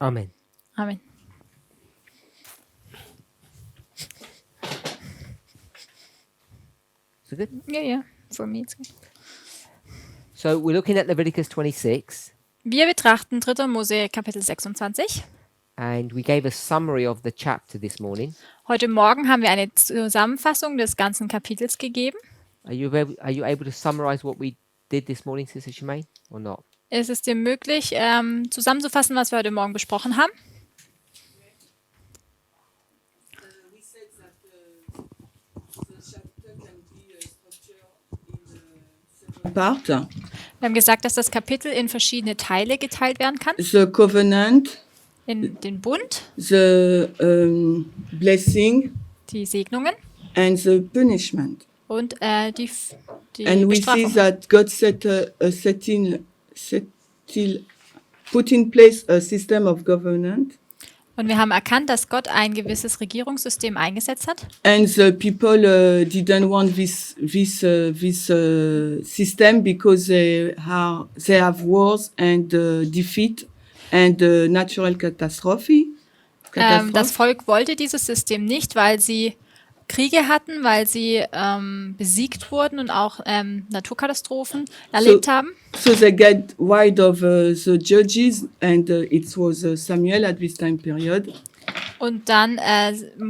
Amen. Amen. So good. Ja, for me it's good. So we're looking at Leviticus 26, Wir betrachten 3. Mose Kapitel 26. and we gave a summary of the chapter this morning. Heute Morgen haben wir eine Zusammenfassung des ganzen Kapitels gegeben. Are you able to summarize what we did this morning, Sister Shemaine, or not? Ist es dir möglich, zusammenzufassen, was wir heute Morgen besprochen haben? We said that the chapter can be structured in several parts. Wir haben gesagt, dass das Kapitel in verschiedene Teile geteilt werden kann. The covenant, In den Bund, the blessing, die Segnungen and the punishment. und die And we see Bestrafung. that God put in place a system of government, Und wir haben erkannt, dass Gott ein gewisses Regierungssystem eingesetzt hat. and the people didn't want this system because they have wars and defeat and natural catastrophe. Das Volk wollte dieses System nicht, weil sie Kriege hatten, weil sie besiegt wurden und auch Naturkatastrophen erlebt haben. So they get wide of the judges, and it was Samuel at this time period. Und dann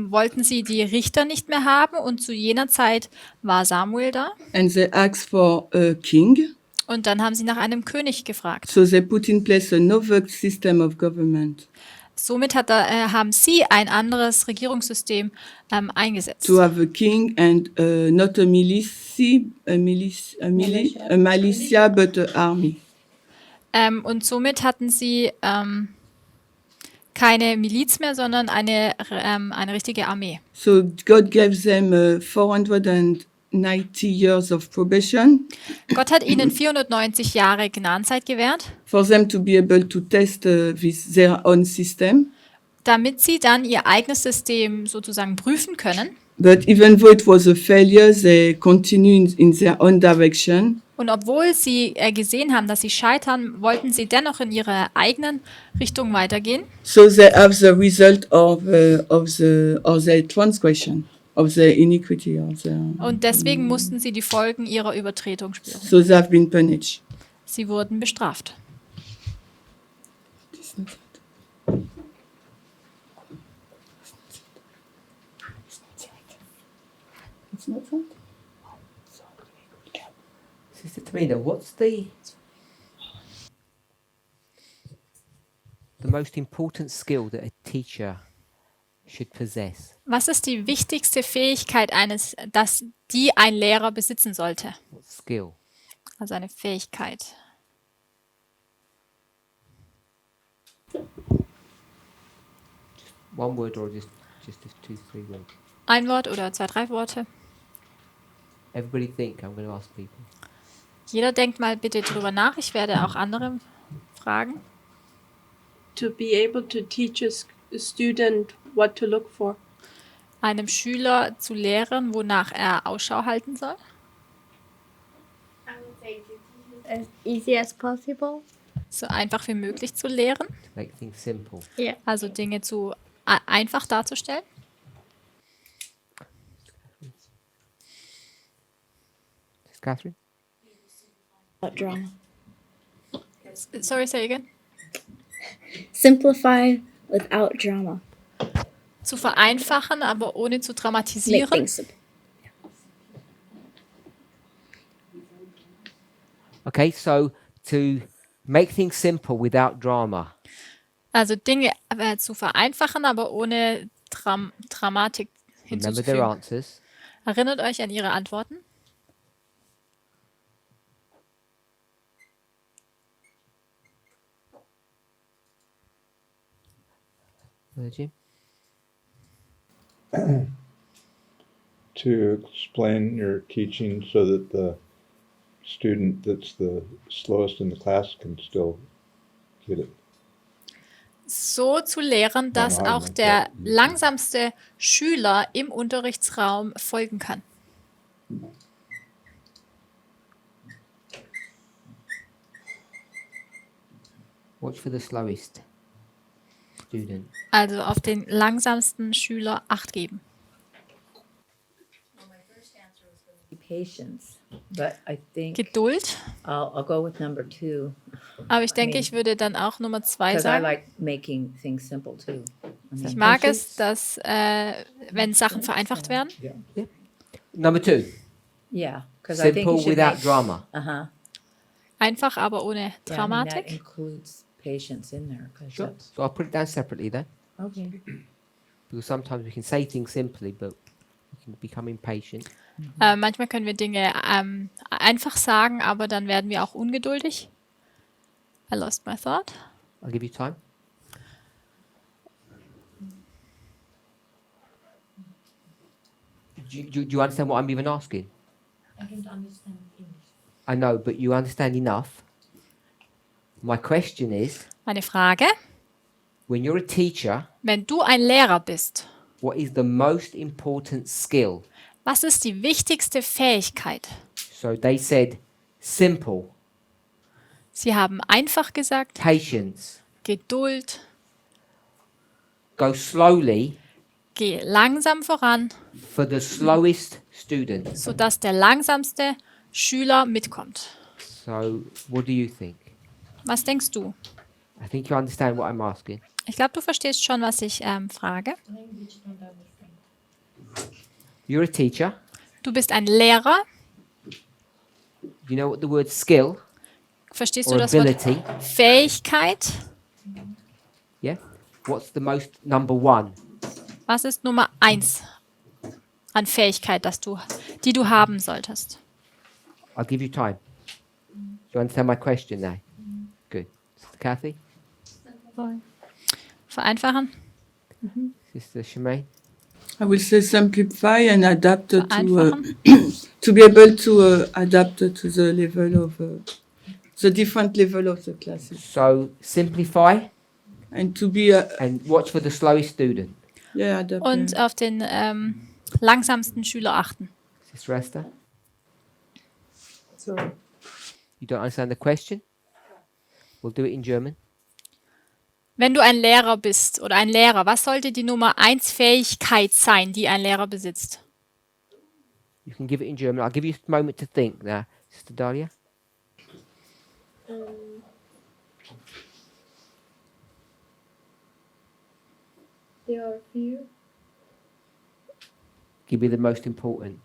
wollten sie die Richter nicht mehr haben und zu jener Zeit war Samuel da. And they asked for a king. Und dann haben sie nach einem König gefragt. So they put in place another system of government Somit haben sie ein anderes Regierungssystem eingesetzt. to have a king and not a militia, but an army. Und somit hatten sie keine Miliz mehr, sondern eine richtige Armee. So God gave them 490 years of probation Gott hat ihnen 490 Jahre Gnadenzeit gewährt, for them to be able to test their own system. damit sie dann ihr eigenes System sozusagen prüfen können. But even though it was a failure, they continued in their own direction. Und obwohl sie gesehen haben, dass sie scheitern, wollten sie dennoch in ihre eigenen Richtung weitergehen. So they have the result of their transgression, of their iniquity. Und deswegen mussten sie die Folgen ihrer Übertretung spüren. So they have been punished. Sie wurden bestraft. Sister Tamina, what's the most important skill that a teacher should possess? Was ist die wichtigste Fähigkeit die ein Lehrer besitzen sollte? What skill? Also eine Fähigkeit. One word or just 2, 3 words? Ein Wort oder 2, 3 Worte. Everybody think. I'm going to ask people. Jeder denkt mal bitte drüber nach. Ich werde auch andere fragen. To be able to teach a student what to look for. Einem Schüler zu lehren, wonach er Ausschau halten soll. I would say to teach it as easy as possible. So einfach wie möglich zu lehren. To make things simple. Yeah. Also Dinge einfach darzustellen. Sister Catherine? Drama. Sorry, say again. Simplify without drama. Zu vereinfachen, aber ohne zu Make dramatisieren. things simple. Okay, so to make things simple without drama. Also Dinge zu vereinfachen, aber ohne Dramatik Remember their hinzuzufügen. answers. Erinnert euch an ihre Antworten. Jim? To explain your teaching so that the student that's the slowest in the class can still get it. So zu lehren, dass Normal, auch ne? der Ja. langsamste Schüler im Unterrichtsraum folgen kann. Watch for the slowest. student. Also auf den langsamsten Schüler Acht geben. Patience, but I think Geduld. I'll go with number 2 Aber ich denke, ich würde dann auch Nummer 2 because I sagen. like making things simple too. Ich mag es, dass wenn Sachen vereinfacht werden. Number 2, Yeah, because I think you simple should without make, drama. Einfach, aber ohne yeah, I mean, that Dramatik. includes patience in there. 'Cause Sure. that's- So I'll put it down separately then, Okay. because sometimes we can say things simply, but we can become impatient. Manchmal können wir Dinge einfach sagen, aber dann werden wir auch ungeduldig. I lost my thought. I'll give you time. Do you understand what I'm even asking? I don't understand English. I know, but you understand enough. My question is, Meine Frage, when you're a teacher, wenn du ein Lehrer bist, what is the most important skill? was ist die wichtigste Fähigkeit? So they said simple, Sie haben einfach gesagt, patience, Geduld, go slowly geh langsam voran, for the slowest student. sodass der langsamste Schüler mitkommt. So what do you think? Was denkst du? I think you understand what I'm asking. Ich glaube, du verstehst schon, was ich frage. Language don't understand. You're a teacher. Du bist ein Lehrer. You know what the word skill Verstehst or du das Wort ability? Fähigkeit? Yeah. What's the most number one? Was ist Nummer 1 an Fähigkeit, die du haben solltest? I'll give you time. Do you understand my question now? Good. Sister Kathy? Vereinfachen? Sister Shemaine? I will say simplify and adapt to Vereinfachen? to be able to adapt to the level of the different level of the classes So simplify and to be and watch for the slowest student. yeah adapt. Und auf den langsamsten Schüler achten. Sister Esther? So You don't understand the question? We'll do it in German. Wenn du ein Lehrer bist oder ein Lehrer, was sollte die Nummer 1 Fähigkeit sein, die ein Lehrer besitzt? You can give it in German. I'll give you a moment to think now. Sister Dahlia? There are few. Give me the most important.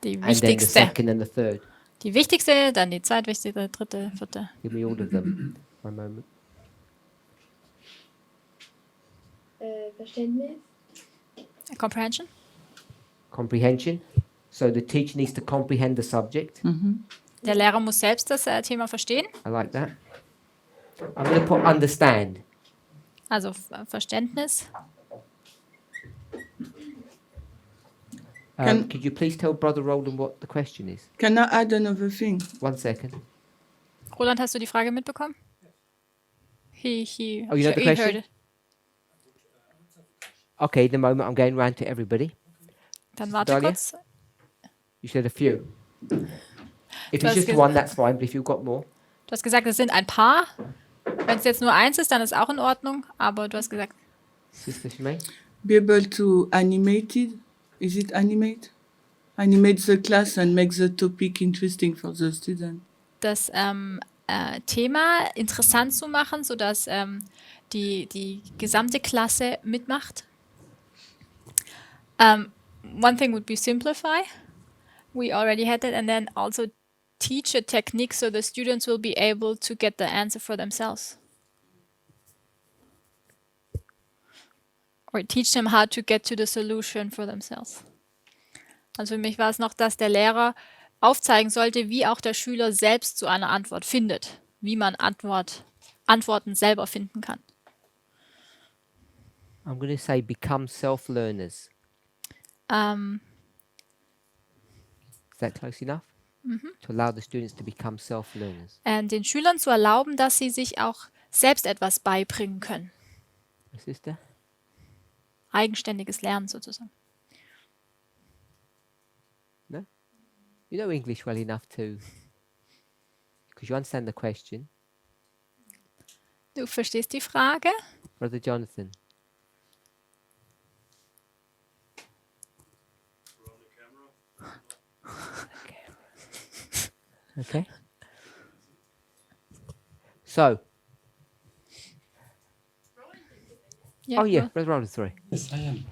Die And then the wichtigste. second and the third. Die wichtigste, dann die zweitwichtigste, dritte, vierte. Give me all of them. One moment. Verständnis. Comprehension. Comprehension. So the teacher needs to comprehend the subject. Der Lehrer muss selbst das Thema verstehen. I like that. I'm going to put understand. Also Verständnis. Could you please tell Brother Roland what the question is? can I add another thing? 1 second. Roland, hast du die Frage mitbekommen? He Oh, you know the he question? heard it. Okay, the moment I'm going round to everybody. Dann warte Dahlia? kurz. You said a few. If Du it's hast just one, that's fine. But if you've got more, Du hast gesagt, es sind ein paar. Wenn es jetzt nur eins ist, dann ist auch in Ordnung. Aber du hast gesagt, Sister Shemaine? Be able to animate it. Is it animate? Animate the class and make the topic interesting for the student. das Thema interessant zu machen, sodass die gesamte Klasse mitmacht. One thing would be simplify. We already had that. And then also teach a technique so the students will be able to get the answer for themselves. Or teach them how to get to the solution for themselves. Also für mich war es noch, dass der Lehrer aufzeigen sollte, wie auch der Schüler selbst zu einer Antwort findet, wie man Antworten selber finden kann. I'm going to say become self-learners. Is that close enough? To allow the students to become self-learners. Den Schülern zu erlauben, dass sie sich auch selbst etwas beibringen können. Sister? Eigenständiges Lernen sozusagen. No? You know English well enough to... Because you understand the question. Du verstehst die Frage? Brother Jonathan. Okay. So, Ja, oh yeah, nur- Brother Roland, sorry. Yes, I am.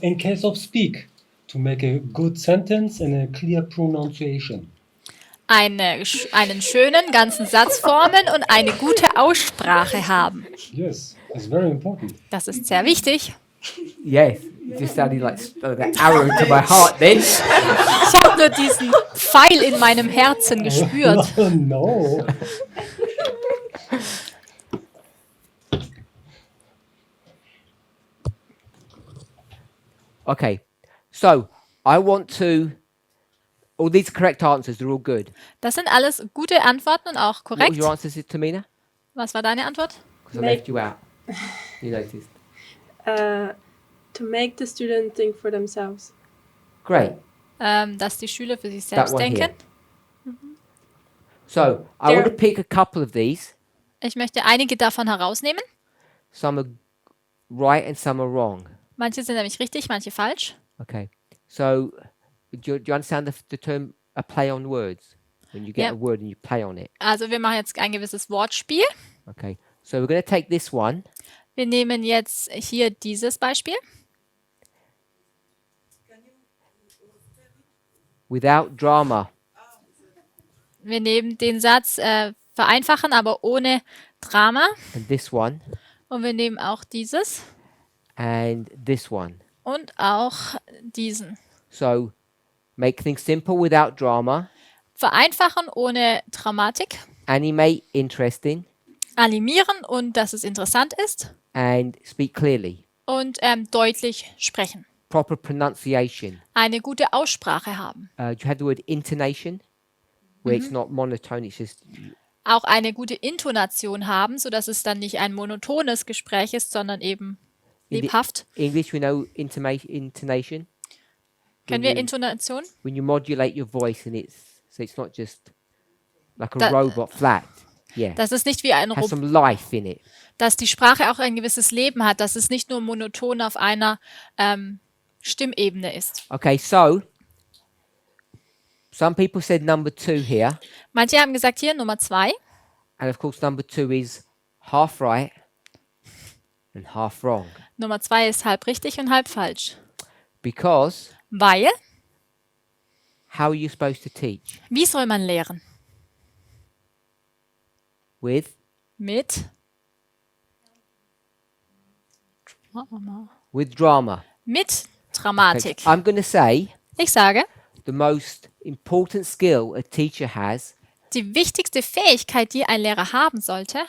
In case of speak, to make a good sentence and a clear pronunciation. einen schönen ganzen Satz formen und eine gute Aussprache haben. Yes, it's very important. Das ist sehr wichtig. Yes, it just sounded like an arrow into my heart then. Ich habe nur diesen Pfeil in meinem Herzen gespürt. No. Okay, so I want to. All these correct answers, they're all good. Das sind alles gute Antworten und auch What was korrekt. your answers, Tamina? Was war deine Antwort? Because I left you out. You noticed. To make the student think for themselves. Great. Dass die Schüler für sich That selbst one denken. here. So I want to pick a couple of these. Ich möchte einige davon herausnehmen. Some are right and some are wrong. Manche sind nämlich richtig, manche falsch. Okay. So do you understand the term a play on words? When you get Yeah. a word and you play on it. Also wir machen jetzt ein gewisses Wortspiel. Okay. So we're going to take this one. Wir nehmen jetzt hier dieses Beispiel. Without drama. Wir nehmen den Satz vereinfachen, aber ohne Drama. And this one. Und wir nehmen auch dieses And this one. und auch diesen. So make things simple without drama. Vereinfachen ohne Dramatik. Animate interesting. Animieren und dass es interessant ist. And speak clearly. Und deutlich sprechen. Proper pronunciation. Eine gute Aussprache haben. You had the word intonation, where it's not monotone, it's just Auch eine gute Intonation haben, sodass es dann nicht ein monotones Gespräch ist, sondern eben In the- lebhaft. English. We know intonation. Kennen wir Intonation? When you modulate your voice, and it's not just like a That- robot flat. Yeah, Das ist nicht wie ein has Roboter, some life in it. dass die Sprache auch ein gewisses Leben hat, dass es nicht nur monoton auf einer Stimmebene ist. Okay, so some people said number 2 here, Manche haben gesagt, hier Nummer 2. and of course number 2 is half right and half wrong, Nummer 2 ist halb richtig und halb falsch. because Weil, how are you supposed to teach? wie soll man lehren? With Mit drama. mit Okay, Dramatik. I'm going to say Ich sage, the most important skill a teacher has die wichtigste Fähigkeit, die ein Lehrer haben sollte,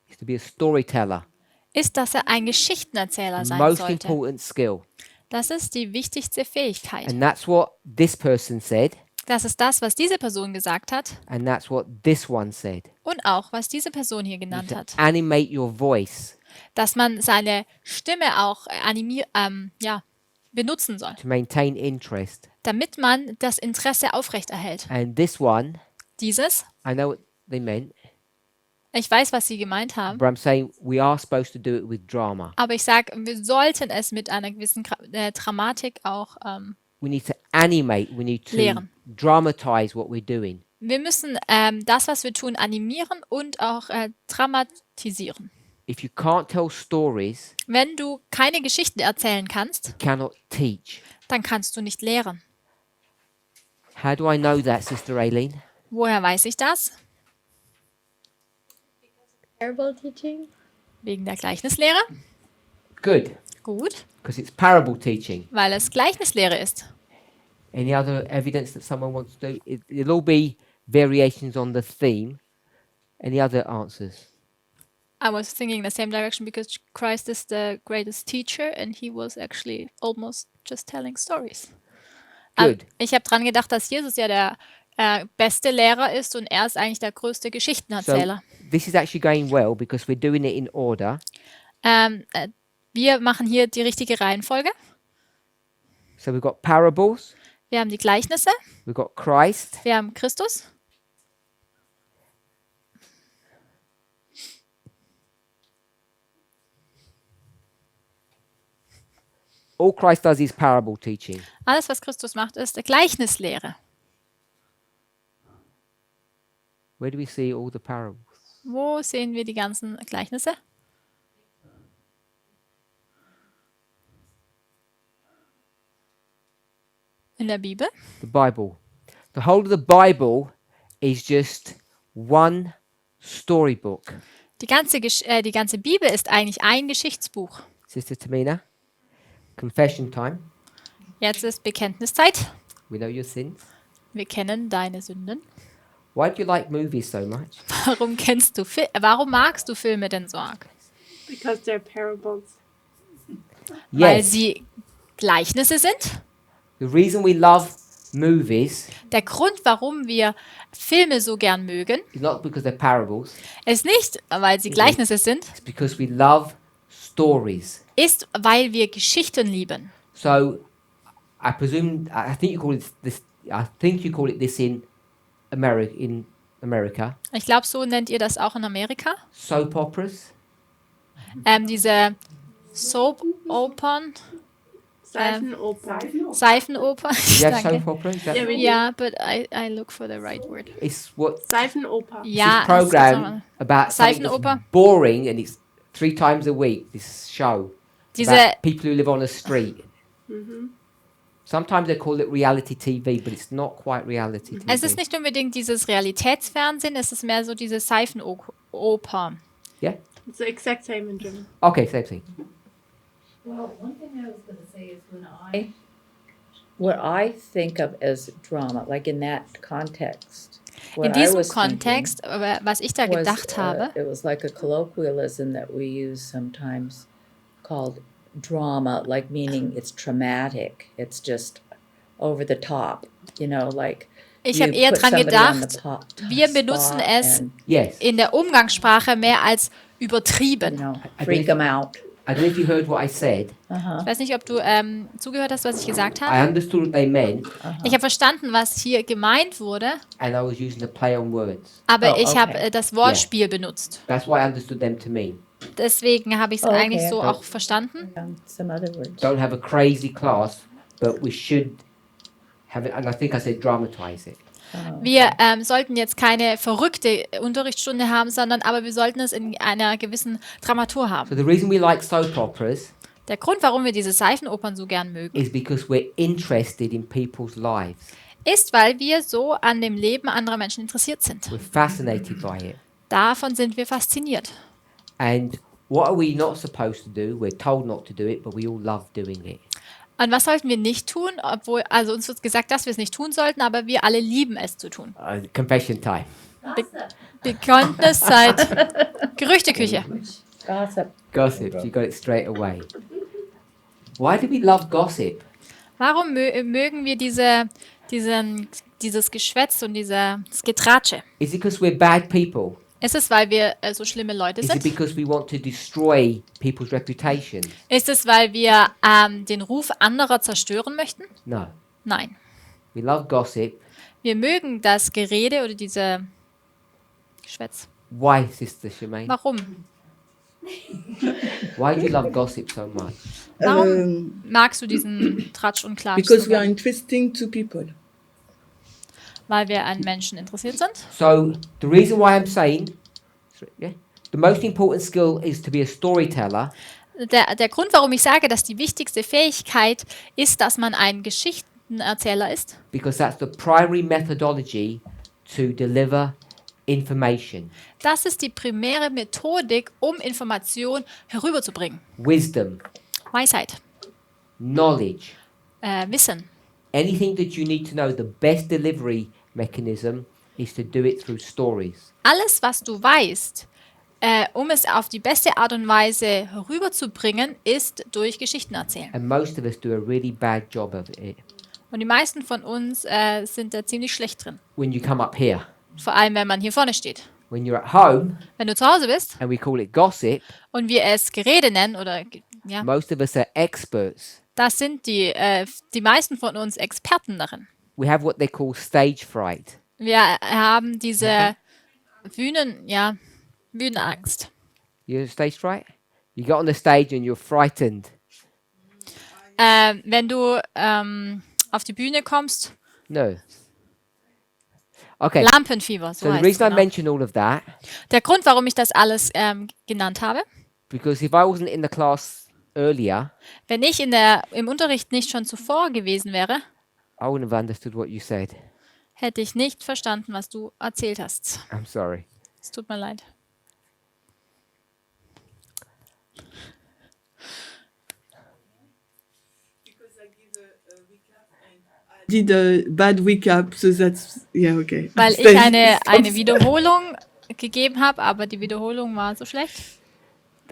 is to be a storyteller. ist, dass er ein Geschichtenerzähler The sein most sollte. important skill. Das ist die wichtigste Fähigkeit. And that's what this person said, Das ist das, was diese Person gesagt hat and that's what this one said. und auch, was diese Person hier genannt To hat. animate your voice Dass man seine Stimme auch benutzen soll, to maintain interest. damit man das Interesse aufrechterhält. And this one, Dieses, I know what they meant, ich weiß, was sie gemeint haben, but I'm saying we are supposed to do it with drama. aber ich sage, wir sollten es mit einer gewissen Dramatik auch We need to animate, we need to Lehren. dramatize what we're doing. wir müssen das, was wir tun, animieren und auch dramatisieren. If you can't tell stories, Wenn du keine Geschichten erzählen kannst, you cannot teach. dann kannst du nicht lehren. How do I know that, Sister Aileen? Woher weiß ich das? Parable teaching. Wegen der Gleichnislehre. Good, Gut, because it's parable teaching. weil es Gleichnislehre ist. Any other evidence that someone wants to do? It'll all be variations on the theme. Any other answers? I was thinking the same direction because Christ is the greatest teacher and he was actually almost just telling stories. Good. Ich habe dran gedacht, dass Jesus ja der beste Lehrer ist und er ist eigentlich der größte So Geschichtenerzähler. this is actually going well because we're doing it in order. Wir machen hier die richtige Reihenfolge. So we've got parables, Wir haben die Gleichnisse, we've got Christ, wir haben Christus, All Christ does is parable teaching. Alles, was Christus macht, ist Gleichnislehre. Where do we see all the parables? Wo sehen wir die ganzen Gleichnisse? In der Bibel. The Bible. The whole of the Bible is just one storybook. Die ganze Bibel ist eigentlich ein Geschichtsbuch. Sister Tamina, confession time. Jetzt ist Bekenntniszeit. We know your sins. Wir kennen deine Sünden. Why do you like movies so much? Warum magst du Filme denn so arg? Because they're parables. Weil Yes. sie Gleichnisse sind. The reason we love movies Der Grund, warum wir Filme so gern mögen, is not because they're parables. ist nicht, weil sie Gleichnisse sind, It's because we love stories. ist, weil wir Geschichten lieben. So, I presume I think you call it this. I think you call it this in America. Ich glaube, so nennt ihr das auch in Amerika. Soap operas. Diese Soap-Opern, Seifenoper. Seifenoper. You have Danke. soap opera. Is that, Yeah, we Ja, but I look for the right word. it's what Seifenoper. Ja, this program about something Seifenoper. that's boring, and it's 3 times a week. This show Diese, about people who live on a street. Sometimes they call it reality TV, but it's not quite reality TV. es ist nicht unbedingt dieses Realitätsfernsehen, es ist mehr so diese Seifenoper. Yeah. It's the exact same in German. Okay, same thing. Well, one thing I was going to say is what I think of as drama, like in that context. In what I diesem was thinking Kontext, was ich da was, gedacht habe, it was like a colloquialism that we use sometimes called drama, like meaning it's traumatic. It's just over the top, like ich you habe eher put dran somebody on the gedacht, wir spot benutzen es and, Yes. in der Umgangssprache mehr als übertrieben. freak them out. I don't know if you heard what I said. Uh-huh. Ich weiß nicht, ob du zugehört hast, was ich gesagt I habe. understood what they meant, Ich habe verstanden, was hier gemeint wurde, and I was using a play on words. aber Oh, ich okay. habe das Wortspiel benutzt. That's what I understood them to mean. Deswegen habe ich es Oh, okay. eigentlich so auch verstanden. Some other words. Don't have a crazy class, but we should have it. And I think I said dramatize it. Wir sollten jetzt keine verrückte Unterrichtsstunde haben, aber wir sollten es in einer gewissen Dramatur So haben. the reason we like soap operas Der Grund, warum wir diese Seifenopern so gern mögen, is because we're interested in people's lives. ist, weil wir so an dem Leben anderer Menschen interessiert sind. We're fascinated by it. Davon sind wir fasziniert. And what are we not supposed to do? We're told not to do it, but we all love doing it. Und was sollten wir nicht tun? Also uns wird gesagt, dass wir es nicht tun sollten, aber wir alle lieben es zu tun. Confession time. Bekenntniszeit. Gerüchteküche. Gossip. Gossip. You got it straight away. Why do we love gossip? Warum mögen wir dieses Geschwätz und dieses Getratsche? Is it because we're bad people? Ist es, weil wir so schlimme Leute Is it sind? because we want to destroy people's reputations? Ist es, weil wir den Ruf anderer zerstören möchten? No. Nein. We love gossip. Wir mögen das Gerede oder diese Geschwätz. Why, Sister Shemaine? Warum? Why do you love gossip so much? Warum magst du diesen Tratsch und Klatsch Because so we are gern? interesting to people. Weil wir an Menschen interessiert sind. So the reason why I'm saying, yeah, the most important skill is to be a storyteller Der Grund, warum ich sage, dass die wichtigste Fähigkeit ist, dass man ein Geschichtenerzähler ist, because that's the primary methodology to deliver information, das ist die primäre Methodik, um Information herüberzubringen. wisdom, Weisheit, knowledge, Wissen. anything that you need to know. The best delivery mechanism is to do it through stories. Alles, was du weißt, um es auf die beste Art und Weise herüberzubringen, ist durch Geschichten erzählen. And most of us do a really bad job of it. Und die meisten von uns sind da ziemlich schlecht drin. When you come up here, Vor allem, wenn man hier vorne steht. when you're at home Wenn du zu Hause bist and we call it gossip, und wir es Gerede nennen, oder ja, most of us are experts. das sind die meisten von uns Experten darin. We have what they call stage fright. Wir haben diese Bühnenangst. You have stage fright? You get on the stage and you're frightened. Wenn du auf die Bühne kommst, No. Okay. Lampenfieber, so So the heißt es reason I genau. mention all of that, Der Grund, warum ich das alles genannt habe, because if I wasn't in the class earlier, wenn ich im Unterricht nicht schon zuvor gewesen wäre, I wouldn't have understood what you said. hätte ich nicht verstanden, was du erzählt hast. I'm sorry. Es tut mir leid. Did a bad recap, so that's yeah, okay. Weil ich eine Wiederholung gegeben habe, aber die Wiederholung war so schlecht.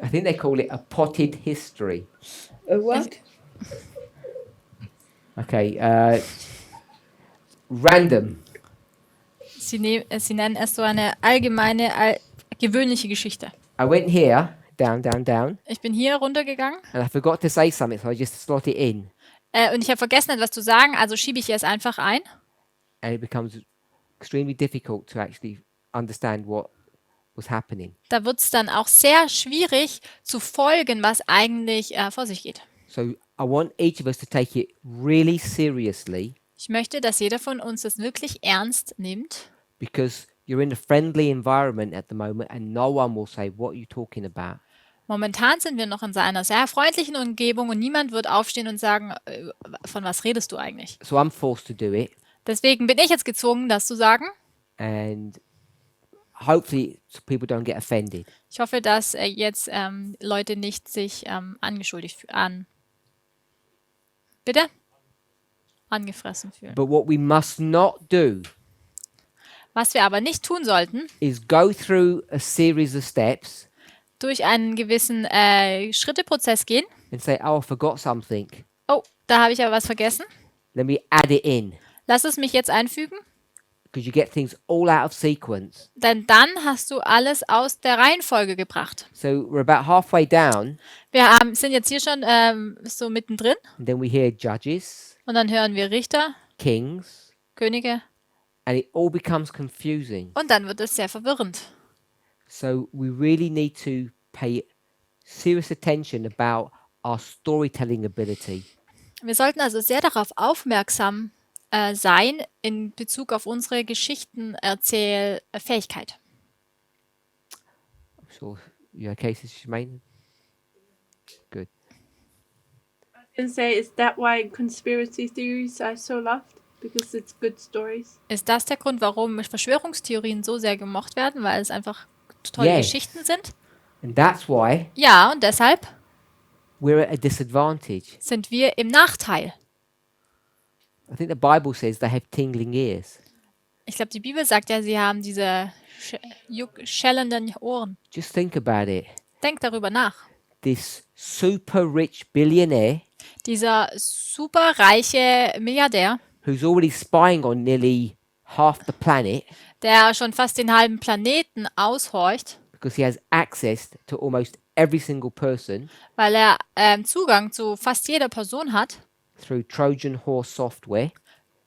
I think they call it a potted history. A what? Okay. Random. Sie nennen es so eine allgemeine, gewöhnliche Geschichte. I went here, down, down, down, Ich bin hier runtergegangen and I forgot to say something, so I just slot it in, und ich habe vergessen, etwas zu sagen, also schiebe ich es einfach ein. and it becomes extremely difficult to actually understand what was happening. Da wird es dann auch sehr schwierig zu folgen, was eigentlich vor sich geht. So I want each of us to take it really seriously, Ich möchte, dass jeder von uns das wirklich ernst nimmt, because you're in a friendly environment at the moment, and no one will say, "What are you talking about?" Momentan sind wir noch in einer sehr freundlichen Umgebung und niemand wird aufstehen und sagen, von was redest du eigentlich? So I'm forced to do it, Deswegen bin ich jetzt gezwungen, das zu sagen. and hopefully people don't get offended. Ich hoffe, dass jetzt Leute nicht sich angeschuldigt fühlen. Bitte? Angefressen fühlen. But what we must not do Was wir aber nicht tun sollten, is go through a series of steps durch einen gewissen Schritteprozess gehen. and say, "Oh, I forgot something. Oh, da habe ich aber was vergessen. Let me add it in." Lass es mich jetzt einfügen, Because you get things all out of sequence. denn dann hast du alles aus der Reihenfolge gebracht. So we're about halfway down, Wir sind jetzt hier schon so mittendrin and then we hear judges, und dann hören wir Richter, kings, Könige and it all becomes confusing. und dann wird es sehr verwirrend. So we really need to pay serious attention about our storytelling ability. Wir sollten also sehr darauf aufmerksam sein in Bezug auf unsere Geschichtenerzählfähigkeit. So, you okay, Sister Shemaine? Good. And say, is that why conspiracy theories are so loved? Because it's good stories. Ist das der Grund, warum Verschwörungstheorien so sehr gemocht werden, weil es einfach tolle Yes. Geschichten sind? And that's why Ja, und deshalb we're at a disadvantage. sind wir im Nachteil. I think the Bible says they have tingling ears. Ich glaube, die Bibel sagt ja, sie haben diese schellenden Ohren. Just think about it. Denk darüber nach. This super rich billionaire Dieser superreiche Milliardär, who's already spying on nearly half the planet der schon fast den halben Planeten aushorcht, because he has access to almost every single person weil er Zugang zu fast jeder Person hat, through Trojan horse software,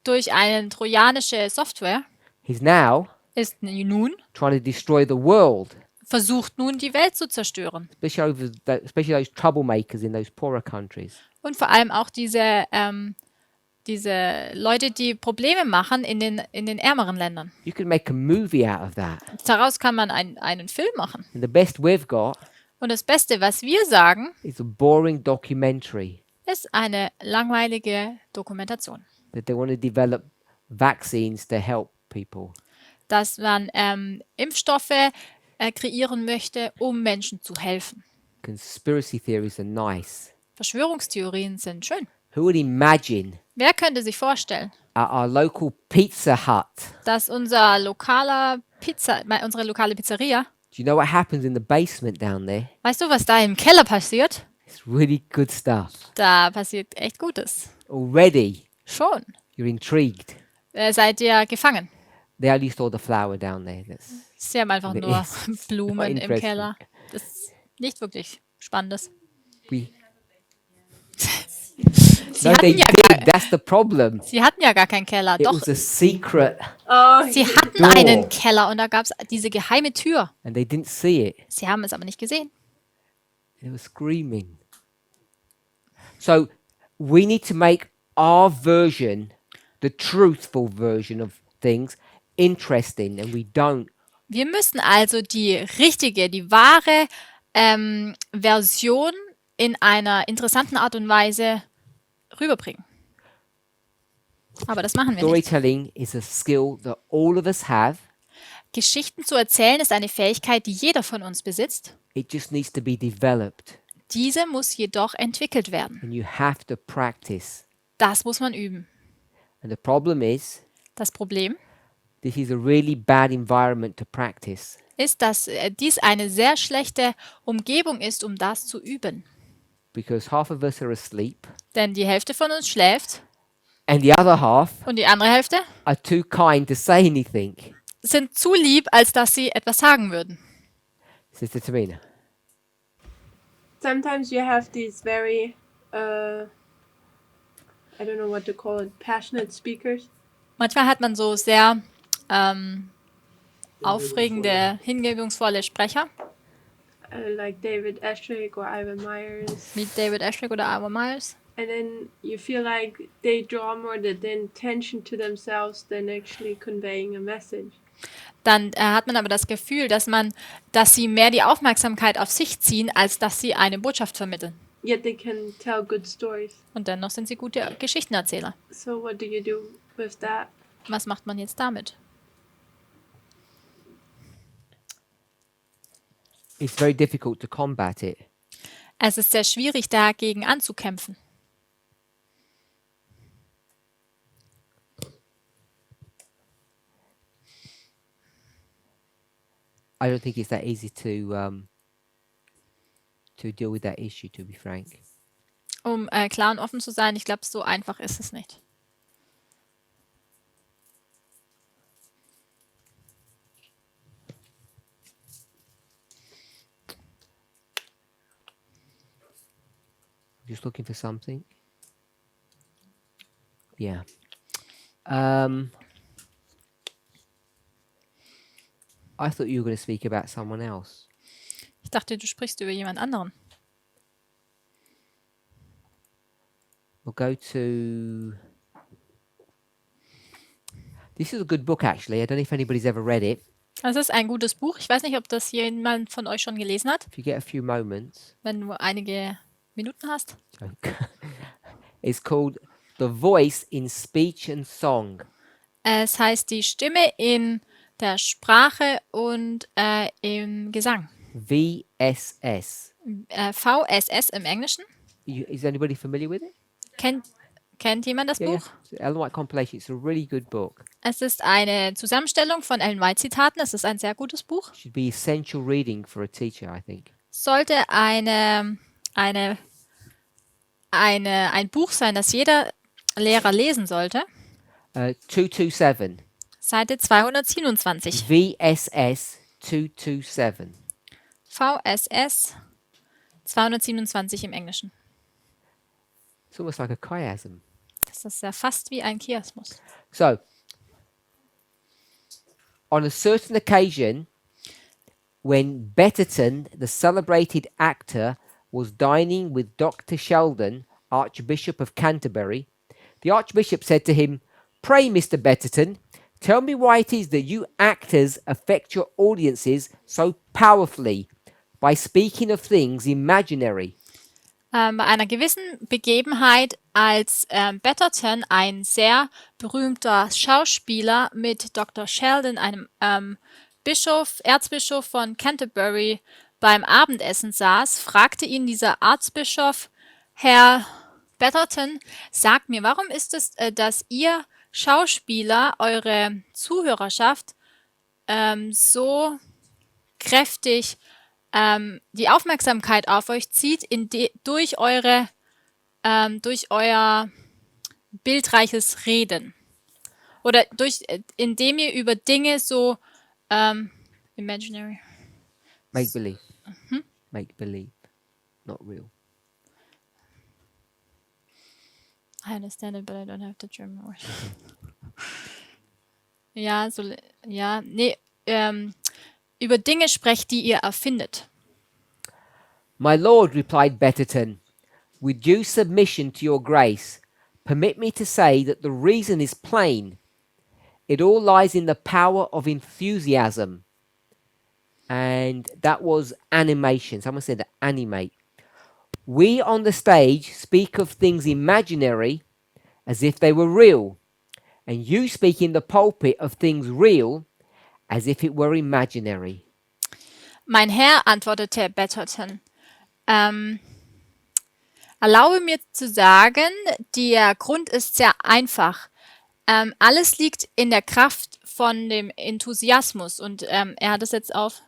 durch eine trojanische Software, he's now ist nun, trying to destroy the world, versucht nun die Welt zu zerstören. especially those troublemakers in those poorer countries. Und vor allem auch diese Leute, die Probleme machen in den ärmeren Ländern. You could make a movie out of that. Daraus kann man einen Film machen. And the best we've got Und das Beste, was wir sagen, is a boring documentary ist eine langweilige Dokumentation. that they want to develop vaccines to help people. Dass man Impfstoffe kreieren möchte, um Menschen zu helfen. Conspiracy theories are nice. Verschwörungstheorien sind schön. Who would imagine Wer könnte sich vorstellen, at our local Pizza Hut? dass unsere lokale Pizzeria, Do you know what happens in the basement down there? weißt du, was da im Keller passiert? It's really good stuff. Da passiert echt Gutes. Already, Schon. you're intrigued. Seid ihr gefangen? They only store the flour down there. Sie haben einfach It nur is Blumen im interesting. Keller. Das ist nicht wirklich Spannendes. We, Sie no, they hatten, ja did. gar, That's the problem. sie hatten ja gar keinen Keller. It Doch, was a secret, Oh, sie hatten Door. einen Keller und da gab es diese geheime Tür. and they didn't see it. Sie haben es aber nicht gesehen. They were screaming. So, we need to make our version, the truthful version of things, interesting, and we don't. Wir müssen also die richtige, die wahre Version in einer interessanten Art und Weise rüberbringen. Aber das machen wir nicht. Storytelling is a skill that all of us have. Geschichten zu erzählen ist eine Fähigkeit, die jeder von uns besitzt. It just needs to be developed, Diese muss jedoch entwickelt werden. and you have to practice. Das muss man üben. And the problem is, Das Problem this is a really bad environment to practice. ist, dass dies eine sehr schlechte Umgebung ist, um das zu üben. Because half of us are asleep, Denn die Hälfte von uns schläft and the other half und die andere Hälfte are too kind to say anything. sind zu lieb, als dass sie etwas sagen würden. Sister Tamina. Sometimes you have these very, I don't know what to call it, passionate speakers. Manchmal hat man so sehr aufregende, hingebungsvolle Sprecher, Like David Eschrick or Ivan Myers. wie David Ashrick oder Ivor Myers. And then you feel like they draw more the attention to themselves than actually conveying a message. Dann hat man aber das Gefühl, dass sie mehr die Aufmerksamkeit auf sich ziehen, als dass sie eine Botschaft vermitteln. Yet they can tell good stories. Und dennoch sind sie gute Geschichtenerzähler. So what do you do with that? Was macht man jetzt damit? It's very difficult to combat it. Es ist sehr schwierig, dagegen anzukämpfen. I don't think it's that easy to deal with that issue, to be frank. Um klar und offen zu sein, ich glaube, so einfach ist es nicht. Just looking for something. Yeah. I thought you were going to speak about someone else. Ich dachte, du sprichst über jemand anderen. We'll go to. This is a good book, actually. I don't know if anybody's ever read it. Das ist ein gutes Buch. Ich weiß nicht, ob das jemand von euch schon gelesen hat. If you get a few moments, Wenn du einige Minuten hast. it's called The Voice in Speech and Song. Es heißt die Stimme in der Sprache und im Gesang. VSS. VSS im Englischen. Is anybody familiar with it? Kennt jemand das Yeah, Buch? It's an Ellen White compilation. It's a really good book. Es ist eine Zusammenstellung von Ellen White Zitaten. Es ist ein sehr gutes Buch. Should be essential reading for a teacher, I think. Sollte ein Buch sein, das jeder Lehrer lesen sollte. 227. Seite 227. VSS 227. VSS 227 im Englischen. It's almost like a chiasm. Das ist ja fast wie ein Chiasmus. So, on a certain occasion, when Betterton, the celebrated actor, was dining with Dr. Sheldon, Archbishop of Canterbury, the Archbishop said to him, "Pray, Mr. Betterton, tell me why it is that you actors affect your audiences so powerfully by speaking of things imaginary." Bei einer gewissen Begebenheit, als Betterton, ein sehr berühmter Schauspieler, mit Dr. Sheldon, einem Erzbischof von Canterbury, beim Abendessen saß, fragte ihn dieser Erzbischof: Herr Betterton, sagt mir, warum ist es, dass ihr Schauspieler eure Zuhörerschaft so kräftig die Aufmerksamkeit auf euch zieht durch euer bildreiches Reden oder indem ihr über Dinge so imaginary. Make believe. Make believe. Not real. I understand it, but I don't have the German word. Ja, über Dinge sprecht, die ihr erfindet. My lord, replied Betterton, With due submission to your grace, permit me to say that the reason is plain. It all lies in the power of enthusiasm. And that was animation. Someone said animate. We on the stage speak of things imaginary as if they were real. And you speak in the pulpit of things real as if it were imaginary. Mein Herr, antwortete Betterton, erlaube mir zu sagen, der Grund ist sehr einfach. Alles liegt in der Kraft von dem Enthusiasmus. Und er hat es jetzt auf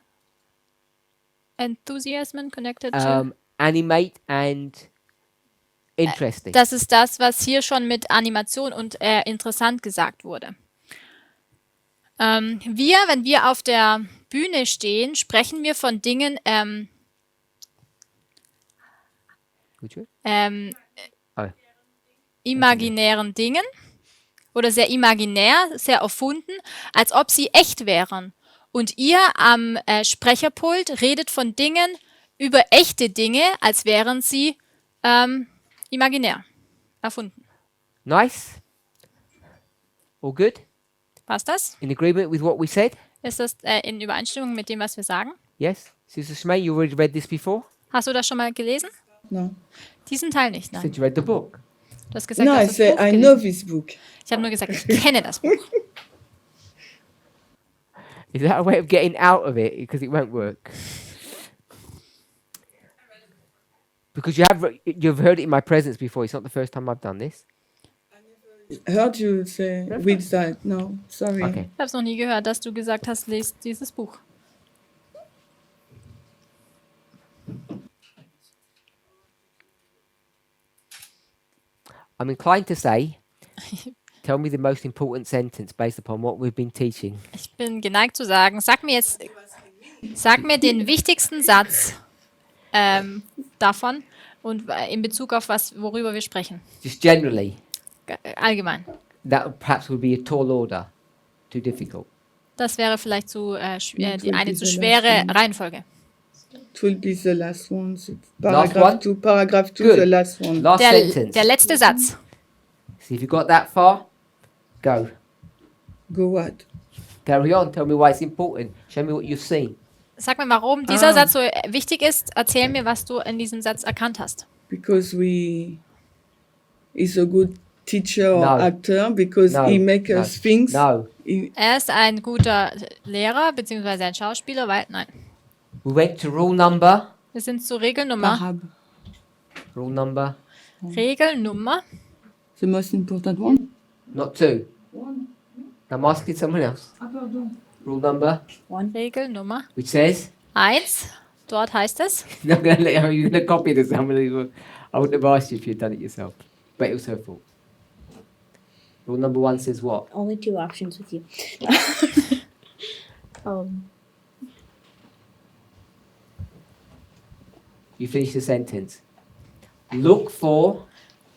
Enthusiasm connected to. Animate and interesting. Das ist das, was hier schon mit Animation und interessant gesagt wurde. Wenn wir auf der Bühne stehen, sprechen wir von Dingen, Which one? imaginären Dingen oder sehr imaginär, sehr erfunden, als ob sie echt wären. Und ihr am Sprecherpult redet von Dingen über echte Dinge, als wären sie imaginär, erfunden. Nice? All good? Passt das? In agreement with what we said? Ist das in Übereinstimmung mit dem, was wir sagen? Yes? Sister Shmei, you already read this before? Hast du das schon mal gelesen? No. Diesen Teil nicht, You nein. said you read the book. Du hast gesagt, No, du I hast das say Buch I gelesen. know this book. Ich habe nur gesagt, ich kenne das Buch. Is that a way of getting out of it? Because it won't work. Because you've heard it in my presence before. It's not the first time I've done this. Heard you say read that. No, sorry. Okay. Ich habe es noch nie gehört, dass du gesagt hast, lest dieses Buch. I'm inclined to say, tell me the most important sentence based upon what we've been teaching. Ich bin geneigt zu sagen, sag mir den wichtigsten Satz davon und in Bezug auf worüber wir sprechen. Just generally, Allgemein. that perhaps would be a tall order. Too difficult. Das wäre vielleicht eine zu the schwere last one. Reihenfolge. It will be the last one. It's Last paragraph one? two. Paragraph two, Good. the last one. Last sentence. Der letzte Satz. See if you got that far. Go. Go what? Carry on. Tell me why it's important. Show me what you've seen. Sag mir, warum dieser Satz so wichtig ist. Erzähl mir, was du in diesem Satz erkannt hast. Because he's a good teacher or No. actor because No. he make No. us think. No. Er ist ein guter Lehrer bzw. ein Schauspieler, weil, nein, We went to rule number. wir sind zu Regelnummer. Parab. Rule number. Regelnummer. The most important one. Not two. I'm asking someone else. Rule number, Regelnummer which says, 1. Dort heißt es, I'm going to let her, you're going to copy this. I wouldn't have asked you if you'd done it yourself. But it was her fault. Rule number 1 says what? Only 2 options with you. You finish the sentence. Look for,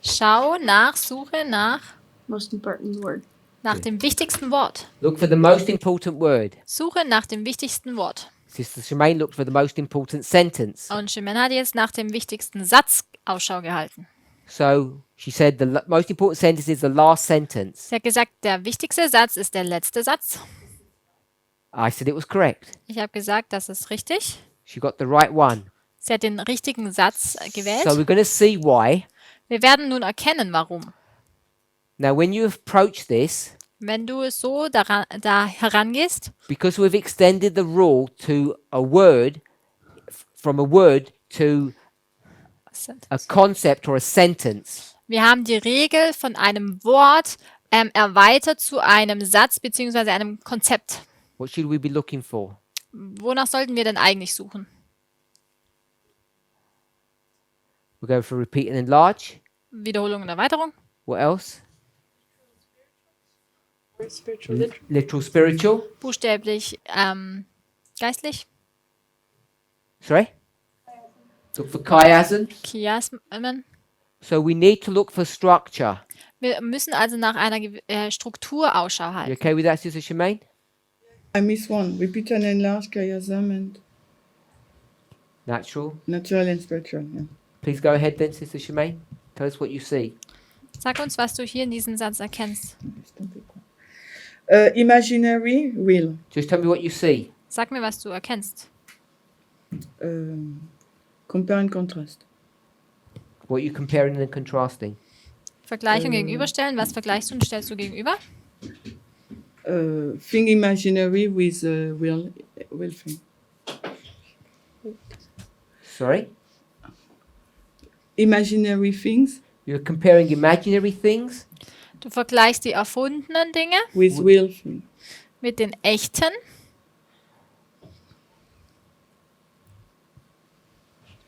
suche Most important word. nach dem wichtigsten Wort. look for the most important word. Suche nach dem wichtigsten Wort. Sister Shemaine looked for the most important sentence. Und Shimen hat jetzt nach dem wichtigsten Satz Ausschau gehalten. So she said the most important sentence is the last sentence. Sie hat gesagt, der wichtigste Satz ist der letzte Satz. I said it was correct. Ich habe gesagt, das ist richtig. She got the right one. Sie hat den richtigen Satz gewählt. So we're going to see why. Wir werden nun erkennen, warum. Now, when you approach this, Wenn du so da herangehst, because we've extended the rule to a word, from a word to a concept or a sentence, wir haben die Regel von einem Wort erweitert zu einem Satz bzw. einem Konzept. what should we be looking for? Wonach sollten wir denn eigentlich suchen? We're going for repeat and enlarge. Wiederholung und Erweiterung, What else? Or spiritual literature. Literal, spiritual. buchstäblich, geistlich, Sorry? Look for chiasm. Chiasmen. So we need to look for structure. Wir müssen also nach einer Struktur Ausschau You halten. okay with that, Sister Shemaine? I miss one. Repeat and enlarge, chiasm, and Natural. natural and spiritual. Yeah. Please go ahead then, Sister Shemaine. Tell us what you see. Sag uns, was du hier in diesem Satz erkennst. Imaginary, real. Just tell me what you see. Sag mir, was du erkennst. Compare and contrast. What you're comparing and contrasting. Vergleichen, gegenüberstellen. Was vergleichst du und stellst du gegenüber? Thing imaginary with real thing. Sorry? Imaginary things You're comparing imaginary things Du vergleichst die erfundenen Dinge with real things. mit den echten.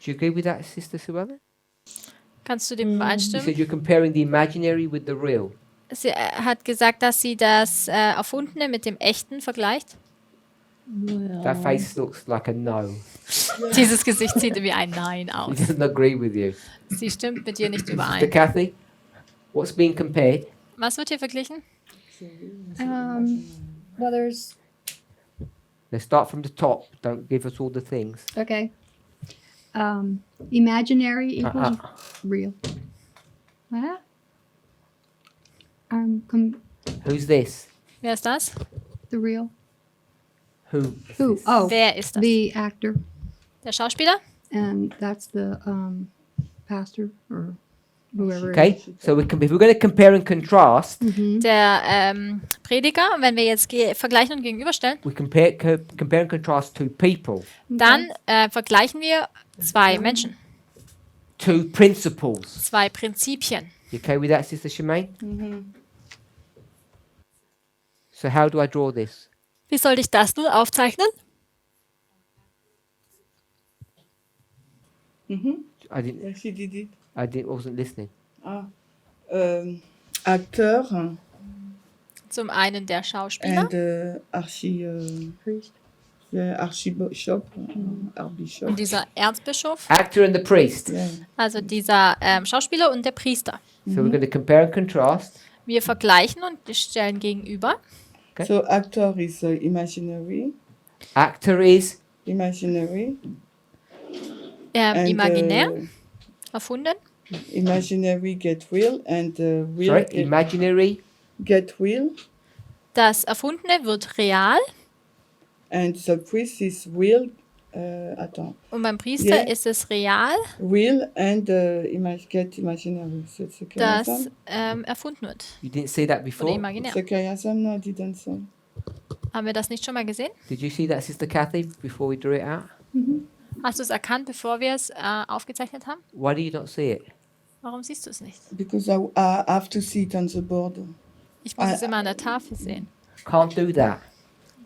Do you agree with that, Sister Suella? Kannst du dem You übereinstimmen? said you're comparing the imaginary with the real. Sie hat gesagt, dass sie das Erfundene mit dem Echten vergleicht. That face looks like a no. Dieses Gesicht sieht wie ein Nein He aus. doesn't agree with you. Sie stimmt mit dir nicht Sister überein. Kathy, what's being compared? Was wird hier verglichen? Well, there's Let's start from the top. Don't give us all the things. okay. Imaginary equals real. What? Who's this? Wer ist das? The real. Who? Who? Oh, Wer ist das? the actor, Der Schauspieler? and that's the pastor or whoever. it Okay, so if we're going to compare and contrast, Der Prediger. Und wenn wir jetzt vergleichen und gegenüberstellen, we compare and contrast two people, dann vergleichen wir zwei Menschen, two principles. zwei Prinzipien. You okay with that, Sister Shemaine? So how do I draw this? Wie soll ich das nun aufzeichnen? I didn't. Yeah, she did it. Wasn't listening. Actor Zum einen der Schauspieler and Priest. archbishop. und dieser Erzbischof, Actor and the priest. Yeah. also dieser Schauspieler und der Priester. So we're going to compare and contrast. Wir vergleichen und stellen gegenüber. Okay. So actor is imaginary. Actor is Imaginary. And, Imaginär, erfunden. Imaginary get real and real sorry, imaginary. get real. Das Erfundene wird real And the priest is real. und beim Priester Yeah. ist es real, Real and get imaginary. So it's a das chiasm. erfunden wird. You didn't see that Oder before. imaginär. It's a chiasm. No, I didn't say. Haben wir das nicht schon mal gesehen? Did you see that, Sister Kathy, before we drew it out? Hast du es erkannt, bevor wir es aufgezeichnet haben? Why do you not see it? Warum siehst du es nicht? Because I have to see it on the board. Ich muss es immer an der Tafel sehen. Can't do that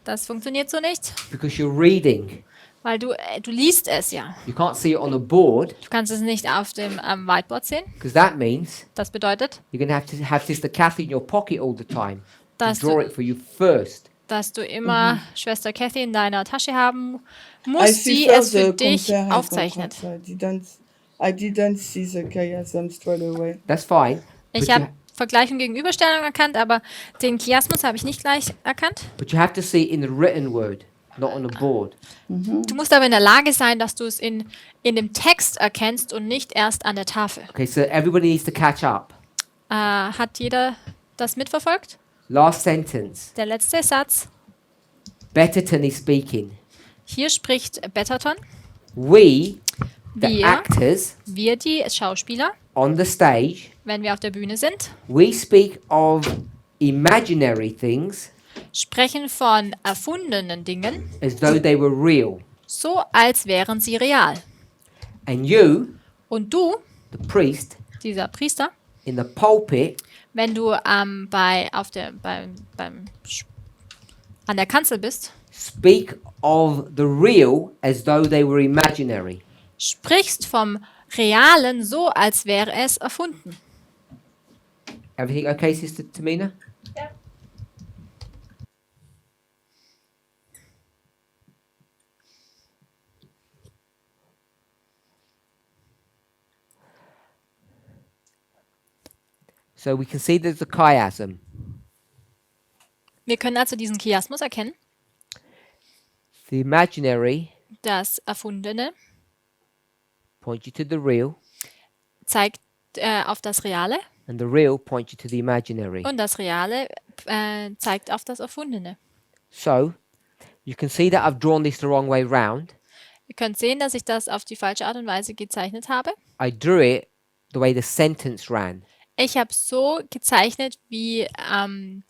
Das funktioniert so nicht, because you're reading. weil du liest es ja. You can't see it on a board Du kannst es nicht auf dem Whiteboard sehen. because that means Das bedeutet, you're going to have Sister Kathy in your pocket all the time to dass draw du, it for you first. dass du immer Schwester Kathy in deiner Tasche haben I musst, sie prefer es für the dich compare and aufzeichnet. contrast. I didn't see the chiasm straight away. That's fine. Ich but, habe Vergleich und Gegenüberstellung erkannt, aber den Chiasmus habe ich nicht gleich erkannt. but you have to see it in the written word, not on a board. Du musst aber in der Lage sein, dass du es in dem Text erkennst und nicht erst an der Tafel. Okay, so everybody needs to catch up. Hat jeder das mitverfolgt? Last sentence. Der letzte Satz. Betterton is speaking. Hier spricht Betterton. We, the Wir, actors wir die Schauspieler, on the stage, wenn wir auf der Bühne sind, we speak of imaginary things sprechen von erfundenen Dingen, as though they were real. so als wären sie real. And you, Und du, the priest, dieser Priester, in the pulpit, wenn du an der Kanzel bist, speak of the real as though they were imaginary. sprichst vom Realen so, als wäre es erfunden. Everything okay, Sister Tamina? Yep. So we can see there's a chiasm. Wir können also diesen Chiasmus erkennen. The imaginary Das Erfundene points you to the real. zeigt auf das Reale and the real points you to the imaginary. und das Reale zeigt auf das Erfundene. So, you can see that I've drawn this the wrong way round. Ihr könnt sehen, dass ich das auf die falsche Art und Weise gezeichnet habe. I drew it the way the sentence ran. Ich habe so gezeichnet, wie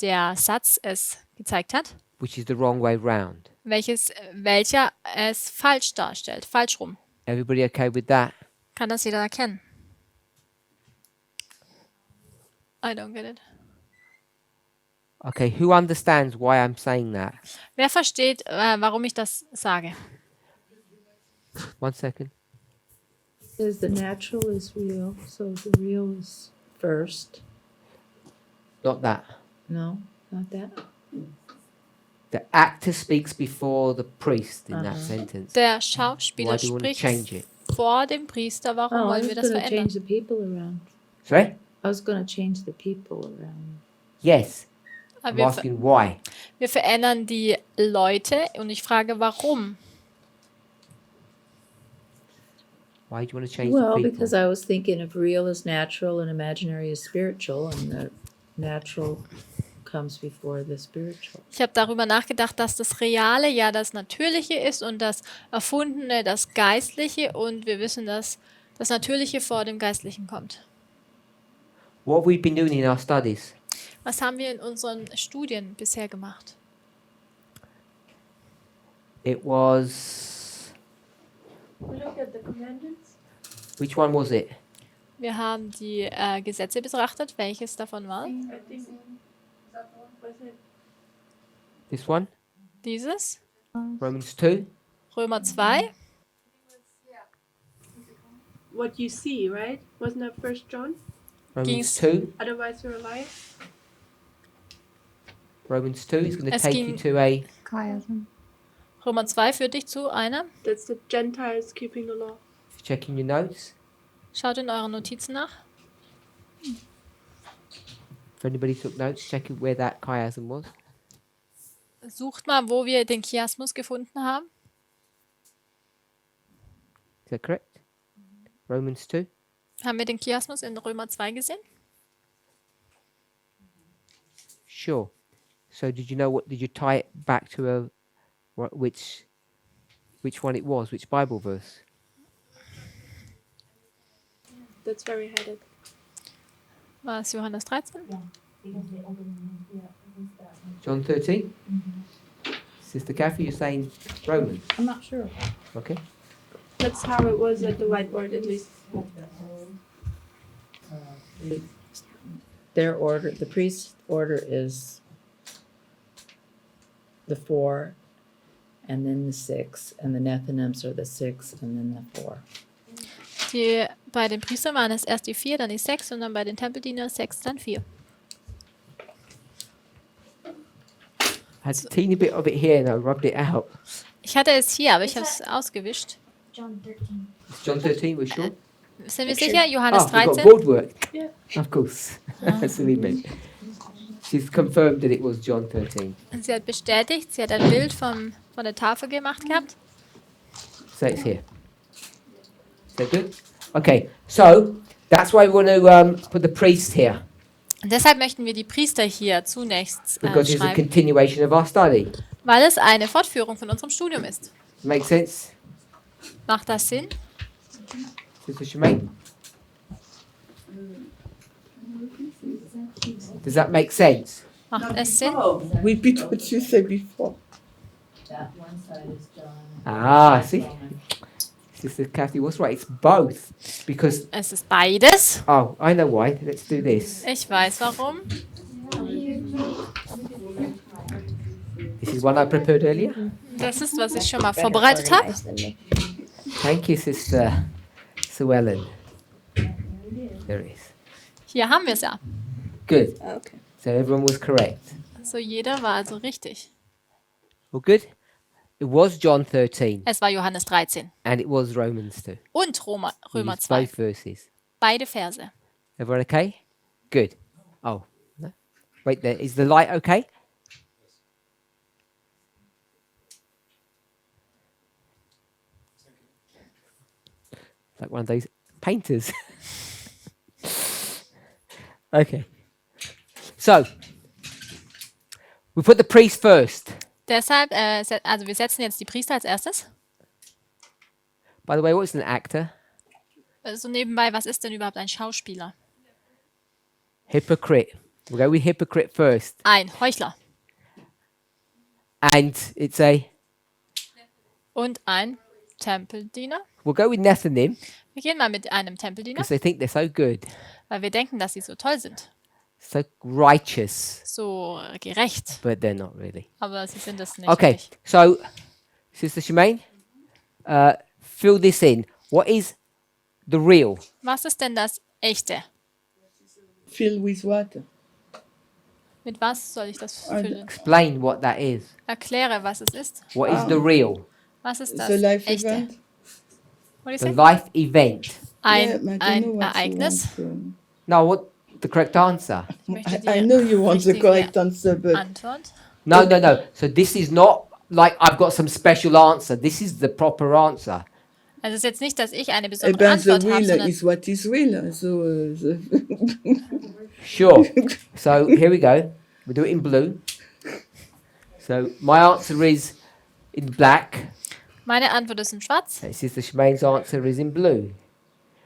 der Satz es gezeigt hat, Which is the wrong way round. welcher es falsch darstellt, falsch rum. Everybody okay with that? Kann das jeder erkennen? I don't get it. Okay, who understands why I'm saying that? Wer versteht, warum ich das sage? 1 second. Says the natural is real, so the real is first. Not that. No, not that. The actor speaks before the priest in that sentence. Der Why Schauspieler do you want to change spricht it? vor dem Priester. Warum Oh, I wollen was wir das going to change verändern? the people around. Sorry? I was going to change the people around. Yes. Aber I'm asking why. wir verändern die Leute und ich frage, warum? Why do you want to change Well, the people? because I was thinking of real is natural and imaginary is spiritual, and the natural comes before the spiritual. Ich habe darüber nachgedacht, dass das Reale ja das Natürliche ist und das Erfundene das Geistliche und wir wissen, dass das Natürliche vor dem Geistlichen kommt. What have we been doing in our studies? Was haben wir in unseren Studien bisher gemacht? It was... We looked at the commandments. Which one was it? Wir haben die Gesetze betrachtet. Welches davon war? I think was it This one? Dieses? Romans 2? Römer 2? what you see, right? Wasn't that First John? Romans 2? Otherwise you're a liar. Romans 2 is going to Es take you ging- to a... Chiasm. Römer 2 führt dich zu einer. That's the Gentiles keeping the law. Checking your notes. Schaut in euren Notizen nach. If anybody took notes, check where that chiasm was. Sucht mal, wo wir den Chiasmus gefunden haben. Is that correct? Romans 2? Haben wir den Chiasmus in Römer 2 gesehen? Sure. So did you know what? Did you tie it back to a which one it was? Which Bible verse? That's very headed. War es Johannes 13? John 13. Sister Kathy, you're saying Romans. I'm not sure. Okay. That's how it was at the whiteboard, at least. Their order, the priest's order is the 4, and then the 6, and the Nethinims are the 6, and then the 4. Bei den Priestern waren es erst die 4, dann die 6 und dann bei den Tempeldienern 6, dann 4. I had a teeny bit of it here and I rubbed it out. Ich hatte es hier, aber ich habe es ausgewischt. John 13. It's John 13, we're sure? Sind wir sicher? Johannes We've got 13? board work. Yeah. Of course. Silly me. She's confirmed that it was John 13. Und sie hat bestätigt, sie hat ein Bild von der Tafel gemacht gehabt. So it's here. Is that good? Okay, so that's why we want to put the priest here, Und deshalb möchten wir die Priester hier zunächst because it's a schreiben, continuation of our study. weil es eine Fortführung von unserem Studium ist. Make sense, Macht das Sinn? Sister Shemaine? Does that make sense? Macht es Sinn? Oh, repeat what you said before. That one side is John. Ah, see? Sister Kathy was right, it's both. Because, Es ist beides. oh, I know why. Let's do this. Ich weiß warum. This is one I prepared earlier. Das ist, was ich schon mal vorbereitet habe. Thank you, Sister Sue Ellen. There it is. Hier haben wir es ja. Good. Okay. So everyone was correct. So, jeder war also richtig. All good? It was John 13 Es war Johannes 13 and it was Romans 2. und We Römer used 2. both verses. Beide Verse. Everyone okay? Good. Oh, no. Wait there. Is the light okay? Like one of those painters. Okay. So, we put the priest first. Deshalb, also wir setzen jetzt die Priester als erstes. By the way, what's an actor? So nebenbei, was ist denn überhaupt ein Schauspieler? Hypocrite. We'll go with hypocrite first. Ein Heuchler And it's a... und ein Tempeldiener. We'll go with Nethanim, Wir gehen mal mit einem Tempeldiener, because they think they're so good. weil wir denken, dass sie so toll sind, So righteous. so gerecht, But they're not really. aber sie sind es nicht. Okay, wirklich. so, Sister Shemaine, fill this in. What is the real? Was ist denn das Echte? Fill with what? Mit was soll ich das Also- füllen? Explain what that is. Erkläre, was es ist. What is the real? Was ist das The life Echte? event? What do you The say? life event. Yeah, I Ein, don't know ein what you Ereignis. want No, what the correct answer? Ich möchte I know you want the richtige correct answer, but Antwort. No, no, no. So this is not like I've got some special answer. This is the proper answer. Also es ist jetzt nicht, dass ich eine besondere about the Antwort habe, will sondern is what is will. So Sure. So here we go. We'll do it in blue. So my answer is in black. meine Antwort ist in schwarz Sister Shemaine's answer is in blue.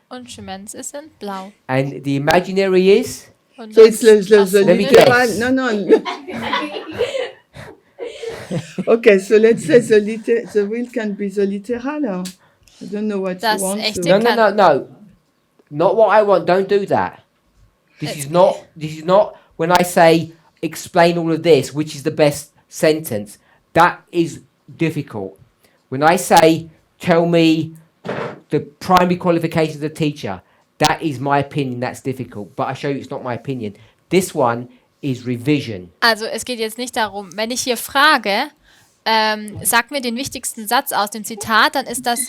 und Schimens ist in blau. And the imaginary is? Und so it's the das Let me literal. guess. No, no. Okay, so let's say the will can be the literal. I don't know what Das you want. echte No, no, no, no. Not what I want. Don't do that. This is not when I say explain all of this, which is the best sentence. That is difficult. When I say tell me the primary qualifications of the teacher, that is my opinion. That's difficult. But I show you it's not my opinion. This one is revision. Also es geht jetzt nicht darum, wenn ich hier frage, sag mir den wichtigsten Satz aus dem Zitat, dann ist das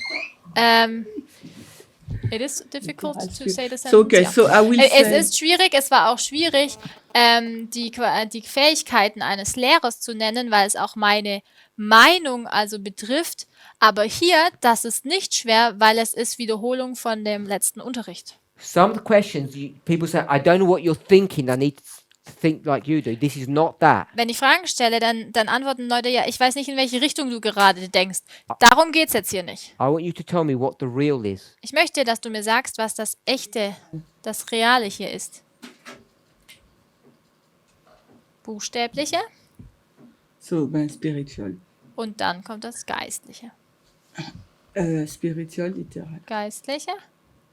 it is difficult to say the sentence. So okay, ja. so I will Es say ist schwierig, es war auch schwierig, die Fähigkeiten eines Lehrers zu nennen, weil es auch meine Meinung also betrifft. Aber hier, das ist nicht schwer, weil es ist Wiederholung von dem letzten Unterricht. Some of the questions people say, I don't know what you're thinking. I need to think like you do. This is not that. Wenn ich Fragen stelle, dann antworten Leute, ja, ich weiß nicht, in welche Richtung du gerade denkst. Darum geht es jetzt hier nicht. I want you to tell me what the real is. Ich möchte, dass du mir sagst, was das Echte, das Reale hier ist. Buchstäbliche so spiritual. und dann kommt das Geistliche. Spiritual, literal. Geistliche,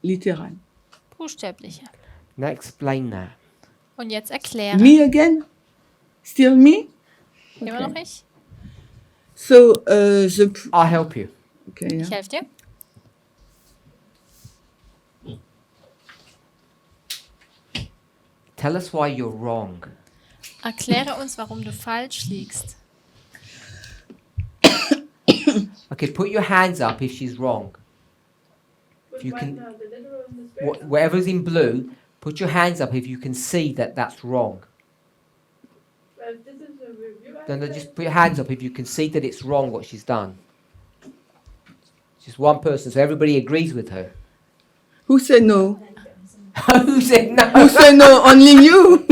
Literal. buchstäbliche. Now explain that. Und jetzt erkläre. Me again? Still me? Immer noch ich? So I'll help you. okay, yeah. Ich helfe dir. Tell us why you're wrong. Erkläre uns, warum du falsch liegst. Okay, put your hands up if she's wrong. If you can, the literal and the spiritual. whatever's in blue, put your hands up if you can see that that's wrong. But this is a review. Then just put your hands up if you can see that it's wrong what she's done. Just one person, so everybody agrees with her. Who said no? Who said no? Who said no? Only you.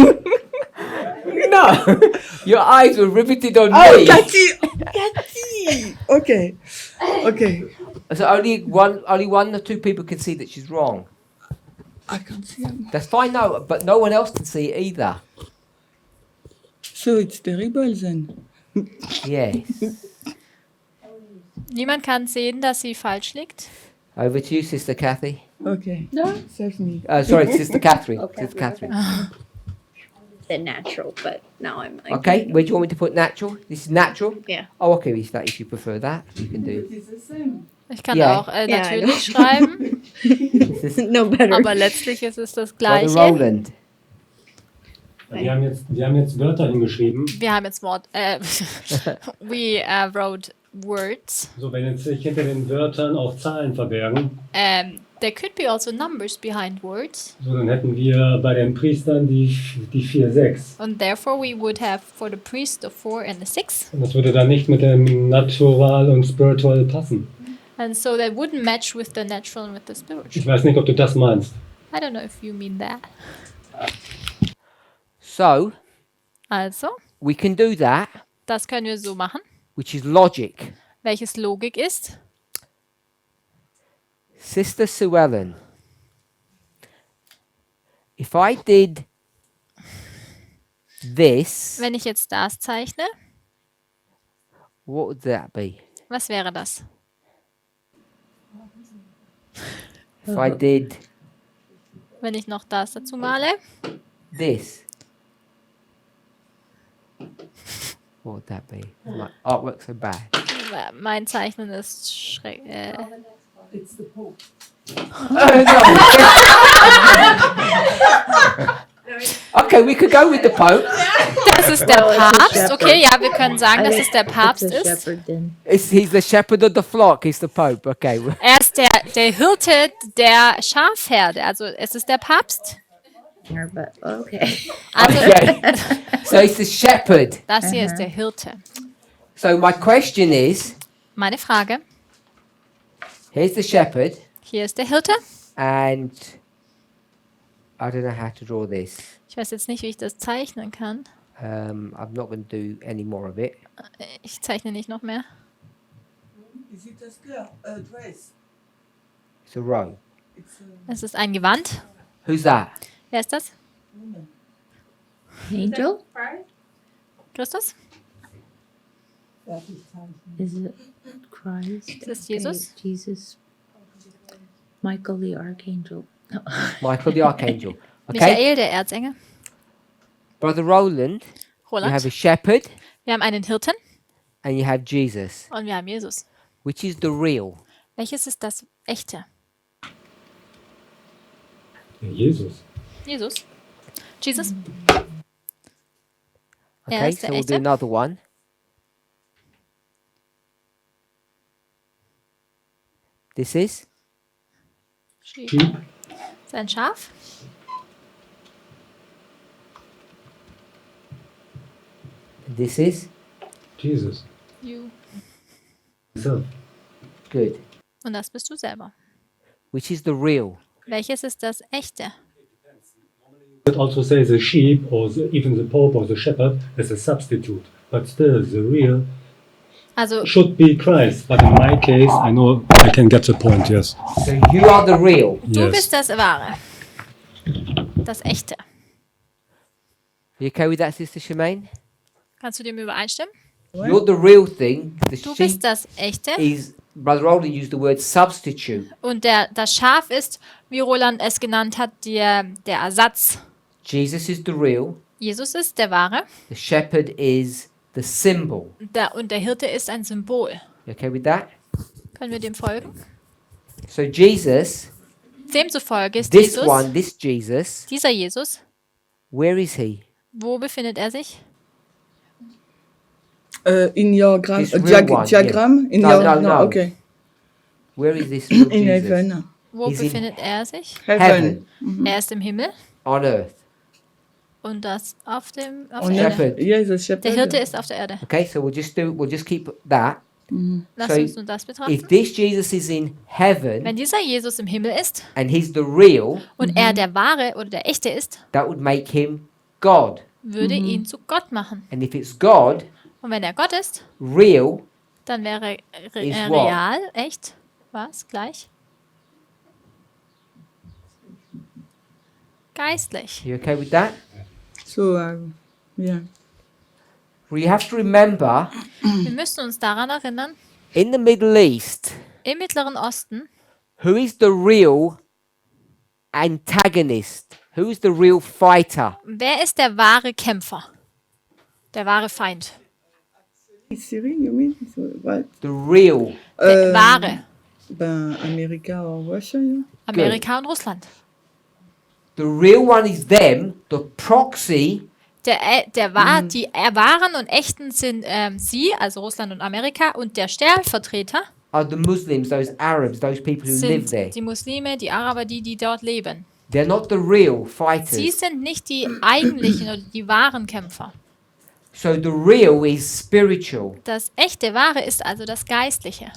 No! Your eyes were riveted on Oh, me. Cathy. Okay. Okay. So only one or two people can see that she's wrong. I can't see him. That's fine, no, but no one else can see it either. So it's terrible then. Yes. Niemand kann sehen, dass sie falsch liegt. Over to you, Sister Kathy. Okay. No. Save me. Sorry, Sister Catherine. Okay. Sister Catherine. The natural, but now I'm like, Okay, where do you want me to put natural? This is natural? Yeah. Oh, okay, if you prefer that, you can do. It's the same. Ich kann Ja. auch Ja, natürlich schreiben, This is no better. aber letztlich ist es das Brother Gleiche. Roland. Wir haben jetzt Wörter hingeschrieben. Wir haben jetzt we wrote words. So, wenn jetzt sich hinter den Wörtern auch Zahlen verbergen, There could be also numbers behind words. so dann hätten wir bei den Priestern die 4, 6. And therefore we would have for the priest the 4 and the 6. Und das würde dann nicht mit dem Natural und Spiritual passen. And so that wouldn't match with the natural and with the spiritual. Ich weiß nicht, ob du das meinst. I don't know if you mean that. So Also, we can do that, das können wir so machen. which is logic. Welches Logik ist? Sister Sue Ellen, if I did this, Wenn ich jetzt das zeichne, what would that be? was wäre das? If I did Wenn ich noch das dazu male, this, what would that be? My artwork's so bad. mein Zeichnen ist schreck. Okay, we could go with the Pope. Das ist der Papst. Okay, ja, wir können sagen, dass es der Papst It's a ist. shepherd then. He's the shepherd of the flock. He's the Pope. Okay. Er ist der Hirte der Schafherde. Also es ist der Papst. But okay. Also Okay. So he's the shepherd. das hier ist der Hirte. So my question is, Meine Frage, here's the shepherd, hier ist der Hirte. and I don't know how to draw this. Ich weiß jetzt nicht, wie ich das zeichnen kann. I'm not going to do any more of it. Ich zeichne nicht noch mehr. Is it a skirt? A dress? It's a row. It's a Es ist ein Gewand. Who's that? Wer ist das? woman. Angel? Christus? Is it Christ? Ist es Jesus? Okay, Jesus. Michael the Archangel. Michael the Archangel. Okay. Michael, der Erzengel. Brother Roland, you have a Roland. shepherd Wir haben einen Hirten and you have Jesus. und wir haben Jesus. Which is the real? Welches ist das echte? Jesus. Jesus. Jesus. Er Okay, ist so der we'll do echte. another one. This is? Sheep. Sheep. Ist ein Schaf. This is? Jesus. You. Himself. Good. Und das bist du selber. Which is the real? Welches ist das echte? It also says the sheep or even the pope or the shepherd as a substitute, but still the real Also should be Christ. But in my case, I know I can get the point. Yes. So you are the real. du Yes. bist das Wahre. Das echte. You okay with that, Sister Shemaine? Kannst du dem übereinstimmen? You're the real thing. The Du sheep bist das echte. is, Brother Roland used the word substitute. Und das Schaf ist, wie Roland es genannt hat, der Ersatz. Jesus is the real. Jesus ist der Wahre. The shepherd is the symbol. Und der Hirte ist ein Symbol. You okay with that? Können wir dem folgen? So Jesus, Demzufolge ist this Jesus, one, this Jesus, dieser Jesus, where is he? wo befindet er sich? In your This real one, diagram? yeah. In No, your no, no. Okay. Where is this real In Jesus? heaven. Wo He's in befindet er sich? Heaven. Er ist im Himmel On earth. und das auf der On Erde. Shepherd. Yes, a shepherd. Der Hirte ist auf der Erde. Okay, so we'll just keep that. Lass So, uns nun das betrachten. If this Jesus is in heaven Wenn dieser Jesus im Himmel ist and he's the real, und er der Wahre oder der Echte ist, that would make him God. würde ihn zu Gott machen. And if it's God, Und wenn er Gott ist, real, dann wäre Is what? real, echt, was, gleich? Geistlich. you okay with that? So, yeah. Well, you have to remember, Wir müssen uns daran erinnern, in the Middle East, im Mittleren Osten, who is the real antagonist? Who is the real fighter? wer ist der wahre Kämpfer? Der wahre Feind? Syria, you mean? So, what? The real. Der wahre. Ben, America or Russia, yeah? Amerika und Russland. The real one is them. The proxy Die wahren und echten sind sie, also Russland und Amerika, und der Stellvertreter are the Muslims, those Arabs, those people who live sind there. die Muslime, die Araber, die dort leben. They're not the real Sie fighters. sind nicht die eigentlichen oder die wahren Kämpfer. So the real is spiritual. Das echte Wahre ist also das Geistliche,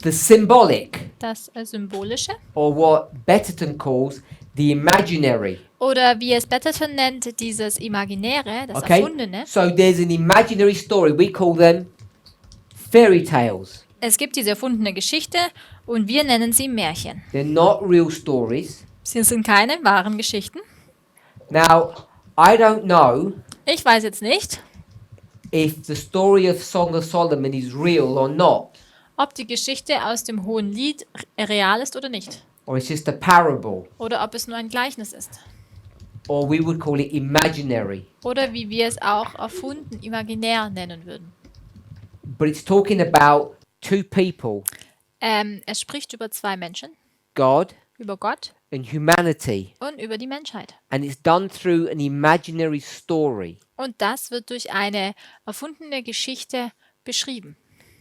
The symbolic, das Symbolische or what Betterton calls the imaginary. Oder wie es Betterton nennt, dieses Imaginäre, das Okay? Erfundene. So there's an imaginary story. We call them fairy tales. Es gibt diese erfundene Geschichte und wir nennen sie Märchen. They're not real stories. Sie sind keine wahren Geschichten. Now, I don't know Ich weiß jetzt nicht, if the story of Song of Solomon is real or not, ob die Geschichte aus dem Hohen Lied real ist oder nicht. or it's just a parable, Oder ob es nur ein Gleichnis ist. or we would call it imaginary. Oder wie wir es auch erfunden, imaginär nennen würden. But it's talking about two people, Es spricht über zwei Menschen, God über Gott and humanity, und über die Menschheit. and it's done through an imaginary story. Und das wird durch eine erfundene Geschichte beschrieben.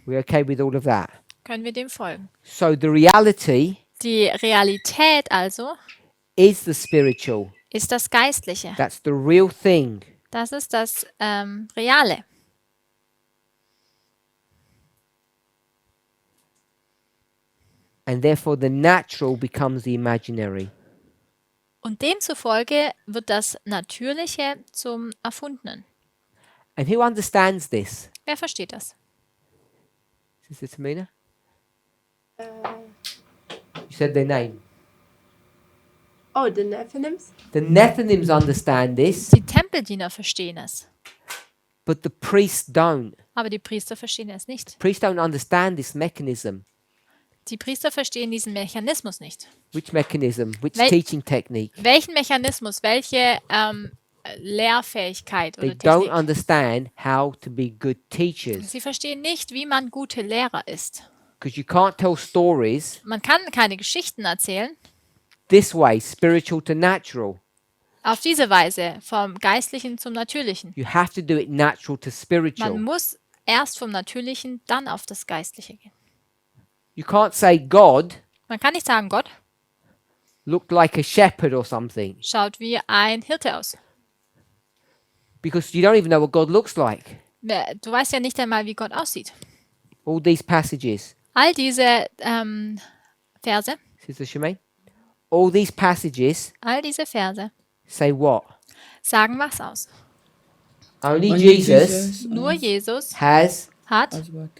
We're okay with all of that? Können wir dem folgen? So the reality Die Realität also is the spiritual. ist das Geistliche. That's the real thing. Das ist das Reale. And therefore the natural becomes the imaginary. Und demzufolge wird das Natürliche zum Erfundenen. And who understands this? Wer versteht das? Sister Tamina? You said their name. Oh, the Nephilims? The Nethinims understand this, Die Tempeldiener verstehen es, but the priests don't. aber die Priester verstehen es nicht. Priests don't understand this mechanism. Die Priester verstehen diesen Mechanismus nicht. Which mechanism? Which Wel- teaching technique? Welchen Mechanismus, welche Lehrfähigkeit They oder don't Technik? understand how to be good teachers. Sie verstehen nicht, wie man gute Lehrer ist. Because you can't tell stories Man kann keine Geschichten erzählen, this way, spiritual to natural. auf diese Weise, vom Geistlichen zum Natürlichen. You have to do it natural to Man spiritual. muss erst vom Natürlichen, dann auf das Geistliche gehen. You can't say God Man kann nicht sagen, Gott looked like a shepherd or something, schaut wie ein Hirte aus. because you don't even know what God looks like. Du weißt ja nicht einmal, wie Gott aussieht. All these passages, All diese Verse, Sister Shemaine, all these passages say what? sagen was aus. Only Only Jesus Nur Jesus has hat, As what?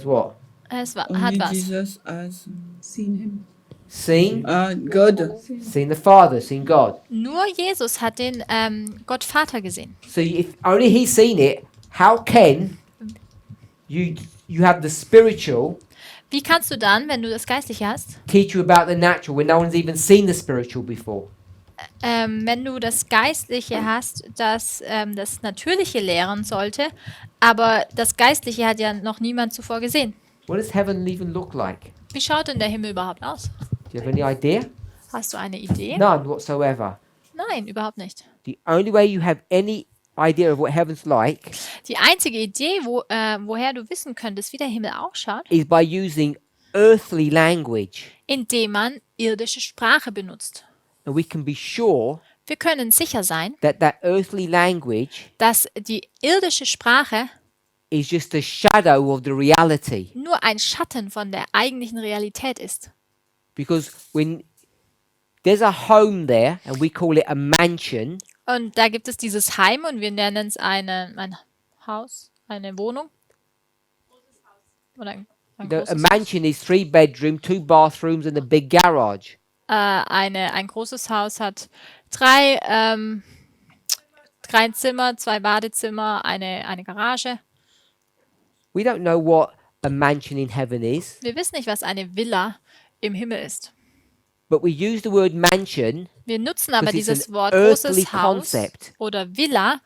what? hat Only was. Jesus has Seen him. Seen God. the Father, seen God. Nur Jesus hat den Gott Vater gesehen. So if only he's seen it, how can you have the spiritual Wie kannst du dann, wenn du das Geistliche hast, teach you about the natural when no one's even seen the spiritual before? wenn du das Geistliche hast, das das Natürliche lehren sollte, aber das Geistliche hat ja noch niemand zuvor gesehen. What does heaven even look like? Wie schaut denn der Himmel überhaupt aus? Do you have any idea? Hast du eine Idee? None whatsoever. Nein, überhaupt nicht. The only way you have any idea of what heaven's like Die einzige Idee, woher du wissen könntest, wie der Himmel ausschaut, is by using earthly language. indem man irdische Sprache benutzt. And we can be sure Wir können sicher sein, that that earthly language dass die irdische Sprache is just a shadow of the reality. nur ein Schatten von der eigentlichen Realität ist. Because when there's a home there, and we call it a mansion, Und da gibt es dieses Heim und wir nennen es ein Haus, eine Wohnung. Oder ein a großes Haus. mansion is 3 bedroom, 2 bathrooms, and a big garage. Ein großes Haus hat drei Zimmer, 2 Badezimmer, eine Garage. We don't know what a mansion in heaven is, Wir wissen nicht, was eine Villa im Himmel ist. but we use the word mansion Wir nutzen aber because it's dieses an Wort earthly großes Haus concept. oder Villa,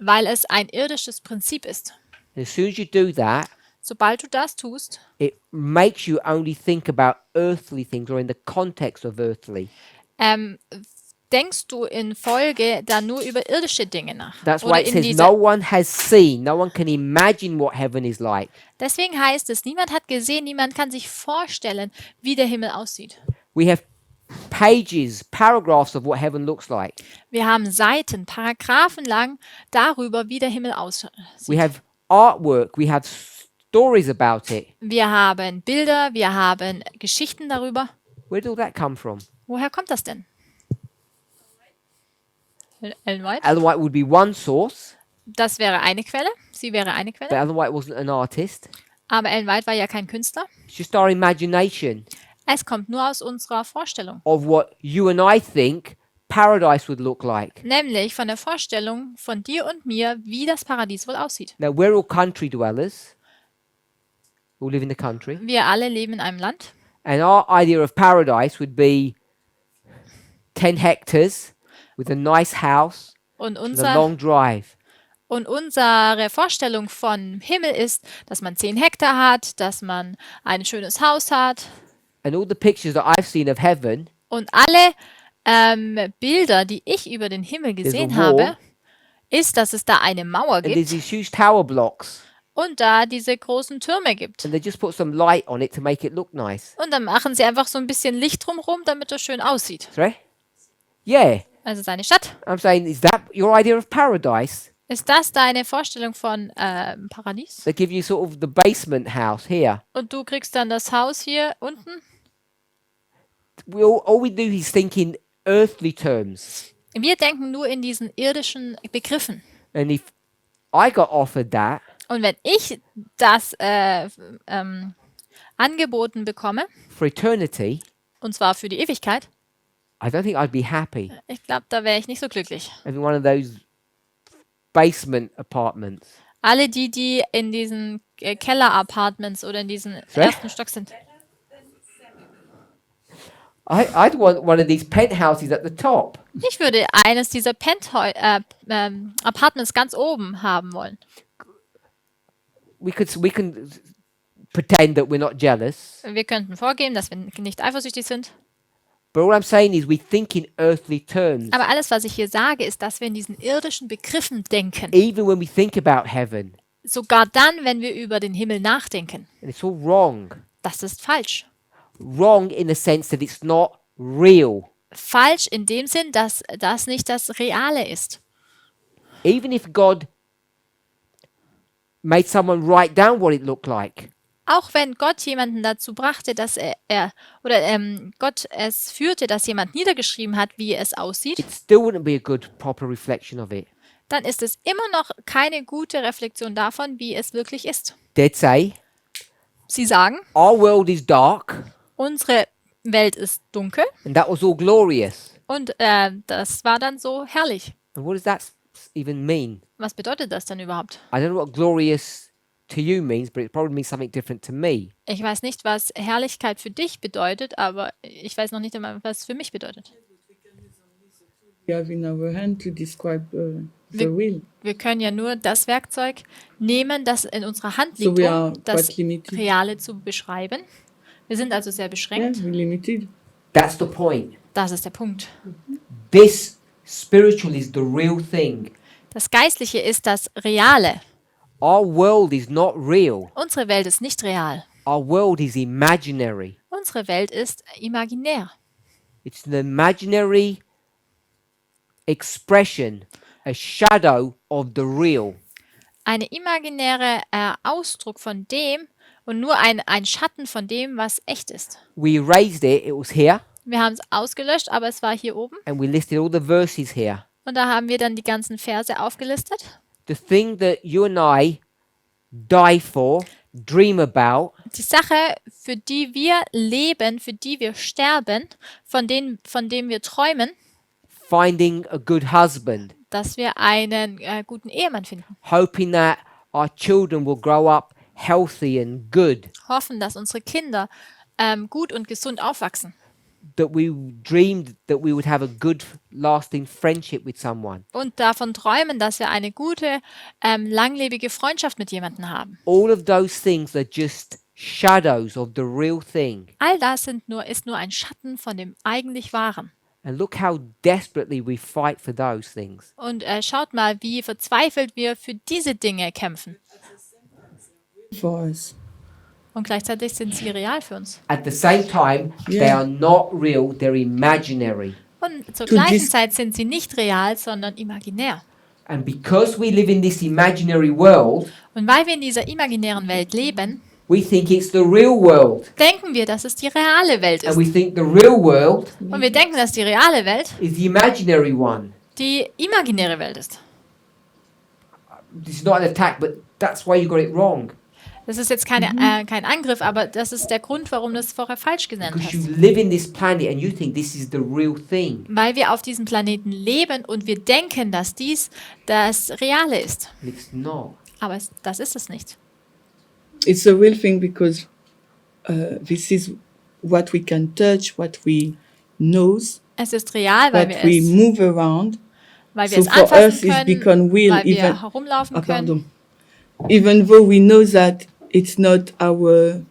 weil es ein irdisches Prinzip ist. And as soon as you do that, Sobald du das tust, it makes you only think about earthly things or in the context of earthly. denkst du in Folge dann nur über irdische Dinge nach. That's why Oder it in says diese, no one has seen, no one can imagine what heaven is like. deswegen heißt es, niemand hat gesehen, niemand kann sich vorstellen, wie der Himmel aussieht. We have pages, paragraphs of what heaven looks like. Wir haben Seiten, Paragraphen lang darüber, wie der Himmel aussieht. We have artwork, we have stories about it. Wir haben Bilder, wir haben Geschichten darüber. Where did all that come from? Woher kommt das denn? Ellen White? Ellen White would be one source, Das wäre eine Quelle. Sie wäre eine but Quelle. Ellen White wasn't an artist. Aber Ellen White war ja kein Künstler. It's just our imagination Es kommt nur aus unserer Vorstellung. of what you and I think paradise would look like. Nämlich von der Vorstellung von dir und mir, wie das Paradies wohl aussieht. Now, we're all country dwellers. We all live in the country. Wir alle leben in einem Land. And our idea of paradise would be 10 hectares with a nice house Und, and a long drive. unsere Vorstellung von Himmel ist, dass man 10 Hektar hat, dass man ein schönes Haus hat. And all the pictures that I've seen of heaven, Und alle Bilder, die ich über den Himmel gesehen wall. habe, ist, dass es da eine Mauer and there's gibt these huge tower blocks, und da diese großen Türme gibt. and they just put some light on it to make it look nice. Und dann machen sie einfach so ein bisschen Licht drumherum, damit das schön aussieht. Sorry? Yeah. Also seine Stadt. I'm saying, is that your idea of paradise? Ist das deine Vorstellung von Paradies? They give you sort of the basement house here. Und du kriegst dann das Haus hier unten? All we do is think in earthly terms. Wir denken nur in diesen irdischen Begriffen. And if I got offered that, Und wenn ich das angeboten bekomme, for eternity, und zwar für die Ewigkeit, I don't think I'd be happy. ich glaube, da wäre ich nicht so glücklich. Having one of those basement apartments. Alle die in diesen Keller-Apartments oder in diesen Sorry? ersten Stock sind. I'd want one of these penthouses at the top. Ich würde eines dieser Apartments ganz oben haben wollen. We can pretend that we're not jealous. Wir könnten vorgeben, dass wir nicht eifersüchtig sind. But all I'm saying is we think in earthly terms. Aber alles, was ich hier sage, ist, dass wir in diesen irdischen Begriffen denken. Even when we think about heaven. Sogar dann, wenn wir über den Himmel nachdenken. And it's all wrong. Das ist falsch. Wrong in the sense that it's not real. Falsch in dem Sinn, dass das nicht das Reale ist. Even if God made someone write down what it looked like. Auch wenn Gott jemanden dazu brachte, dass Gott es führte, dass jemand niedergeschrieben hat, wie es aussieht, It still wouldn't be a good, proper reflection of it. dann ist es immer noch keine gute Reflexion davon, wie es wirklich ist. They'd say, Sie sagen, our world is dark, unsere Welt ist dunkel and that was all glorious. und das war dann so herrlich. And what does that even mean? Was bedeutet das denn überhaupt? I don't know what glorious to you means, but it probably means something different to me. Ich weiß nicht, was Herrlichkeit für dich bedeutet, aber ich weiß noch nicht einmal, was es für mich bedeutet. We have in our hand to describe the will. Wir können ja nur das Werkzeug nehmen, das in unserer Hand So liegt, we are um das quite limited. Reale zu beschreiben. Wir sind also sehr Yeah, beschränkt. we're limited. That's the point. Das ist der Punkt. This spiritual is the real thing. Das Geistliche ist das Reale. Our world is not real. Unsere Welt ist nicht real. Our world is imaginary. Unsere Welt ist imaginär. It's an imaginary expression, a shadow of the real. Eine imaginäre Ausdruck von dem und nur ein Schatten von dem, was echt ist. We erased it, it was here, Wir haben es ausgelöscht, aber es war hier oben. and we listed all the verses here. Und da haben wir dann die ganzen Verse aufgelistet. The thing that you and I die for, dream about, Die Sache, für die wir leben, für die wir sterben, von dem wir träumen, finding a good husband, dass wir einen guten Ehemann finden. hoping that our children will grow up healthy and good, Hoffen, dass unsere Kinder gut und gesund aufwachsen. that we dreamed that we would have a good, lasting friendship with someone. Und davon träumen, dass wir eine gute, langlebige Freundschaft mit jemandem haben. All of those things are just shadows of the real thing. All das ist nur ein Schatten von dem eigentlich Wahren. And look how desperately we fight for those things. Und schaut mal, wie verzweifelt wir für diese Dinge kämpfen. For us. Und gleichzeitig sind sie real für uns. At the same time, they Yeah. are not real, they're imaginary. Und zur To gleichen dis- Zeit sind sie nicht real, sondern imaginär. And because we live in this imaginary world, Und weil wir in dieser imaginären Welt leben, we think it's the real world. denken wir, dass es die reale Welt And ist. we think the real world Und wir denken, dass die reale Welt is the imaginary one. die imaginäre Welt ist. This is not an attack, but that's why you got it wrong. Das ist jetzt kein Angriff, aber das ist der Grund, warum du es vorher falsch genannt Because you hast. live in this planet and you think this is the real thing. Weil wir auf diesem Planeten leben und wir denken, dass dies das Reale ist. And it's not. Aber das ist es nicht. It's a real thing because this is what we can touch, what we knows, Es ist real, weil what wir we es, move around. weil wir So es for us, anfassen it's können, become real, weil wir even herumlaufen können. even though we know that it's not our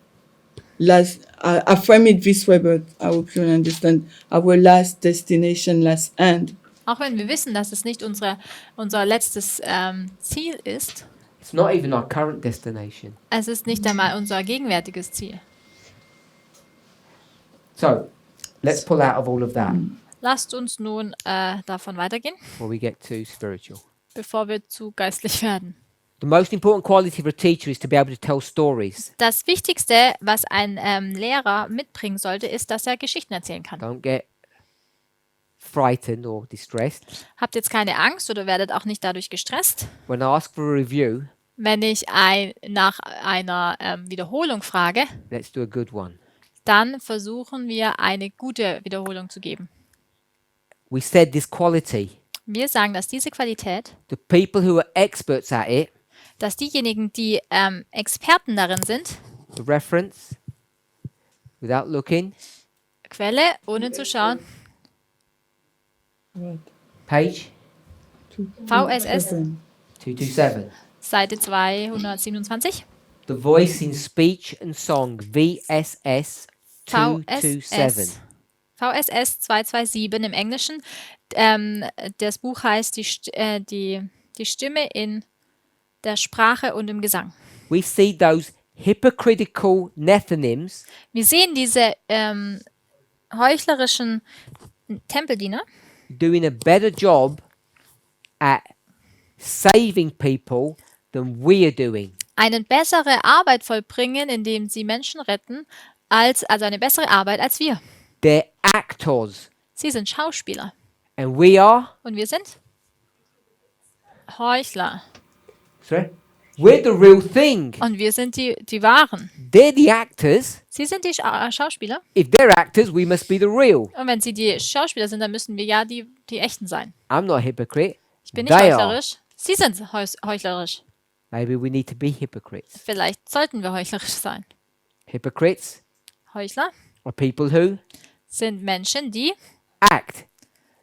last. I frame it this way, but I hope you understand. Our last destination, last end. Auch wenn wir wissen, dass es nicht unser letztes Ziel ist, It's not even our current destination. es ist nicht einmal unser gegenwärtiges Ziel. So, let's pull out of all of that Lasst uns nun davon weitergehen, before we get too spiritual. bevor wir zu geistlich werden. The most important quality of a teacher is to be able to tell stories. Das Wichtigste, was ein Lehrer mitbringen sollte, ist, dass er Geschichten erzählen kann. Don't get frightened or distressed. Habt jetzt keine Angst oder werdet auch nicht dadurch gestresst. When I ask for a review, Wenn ich nach einer Wiederholung frage, let's do a good one. dann versuchen wir eine gute Wiederholung zu geben. We said this quality, Wir sagen, dass diese Qualität, the people who are experts at it, dass diejenigen, die Experten darin sind, the reference, without looking, Quelle, ohne zu schauen, page VSS, 227. Seite 227, The Voice in Speech and Song, VSS 227. VSS 227 im Englischen. Das Buch heißt die Stimme in der Sprache und im Gesang. We see those hypocritical Nethinims Wir sehen diese heuchlerischen Tempeldiener, doing a better job at saving people than we are doing. eine bessere Arbeit vollbringen, indem sie Menschen retten, also eine bessere Arbeit als wir. They're actors. Sie sind Schauspieler And we are, und wir sind Heuchler sorry, we're the real thing. und wir sind die Wahren. They're the actors. Sie sind die Schauspieler If they're actors, we must be the real. und wenn sie die Schauspieler sind, dann müssen wir ja die Echten sein. I'm not a hypocrite. Ich bin nicht They are. heuchlerisch. Sie sind heuchlerisch. Maybe we need to be hypocrites. Vielleicht sollten wir heuchlerisch sein. Hypocrites Heuchler are people who sind Menschen, die act.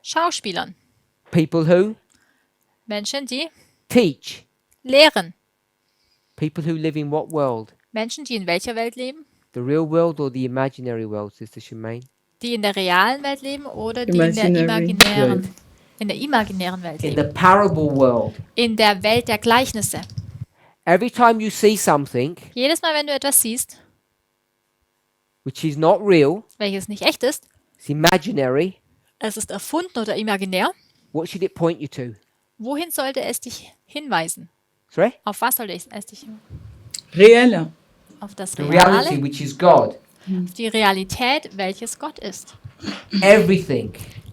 Schauspielern. People who Menschen, die teach. lehren. People who live in what world? Menschen, die in welcher Welt leben? The real world or the imaginary world, Sister Shemaine? Die in der realen Welt leben oder die in der Imaginary imaginären? world. In der imaginären Welt In leben. the parable world. In der Welt der Gleichnisse. Every time you see something Jedes Mal, wenn du etwas siehst, which is not real, welches nicht echt ist, it's imaginary, es ist erfunden oder imaginär, what should it point you to? wohin sollte es dich hinweisen? Sorry? Auf was sollte es dich hinweisen? Réel. Auf das The reality, Reale, which is God. auf die Realität, welches Gott ist. Everything.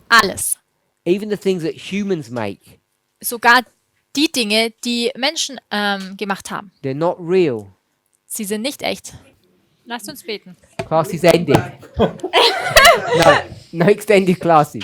Alles. Even the things that humans make, Sogar die Dinge, die Menschen gemacht haben. they're not real. Sie sind nicht echt. Lasst uns beten. Class is ended. No extended classes.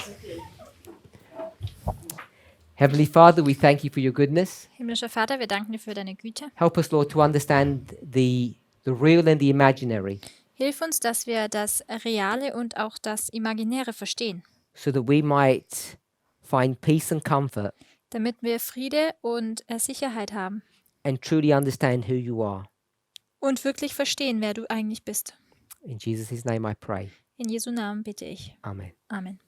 Heavenly Father, we thank you for your goodness. Himmlischer Vater, wir danken dir für deine Güte. Help us, Lord, to understand the real and the imaginary, Hilf uns, dass wir das Reale und auch das Imaginäre verstehen, so that we might find peace and comfort damit wir Friede und Sicherheit haben and truly understand who you are. und wirklich verstehen, wer du eigentlich bist. In Jesus' name I pray. In Jesu Namen bitte ich. Amen. Amen.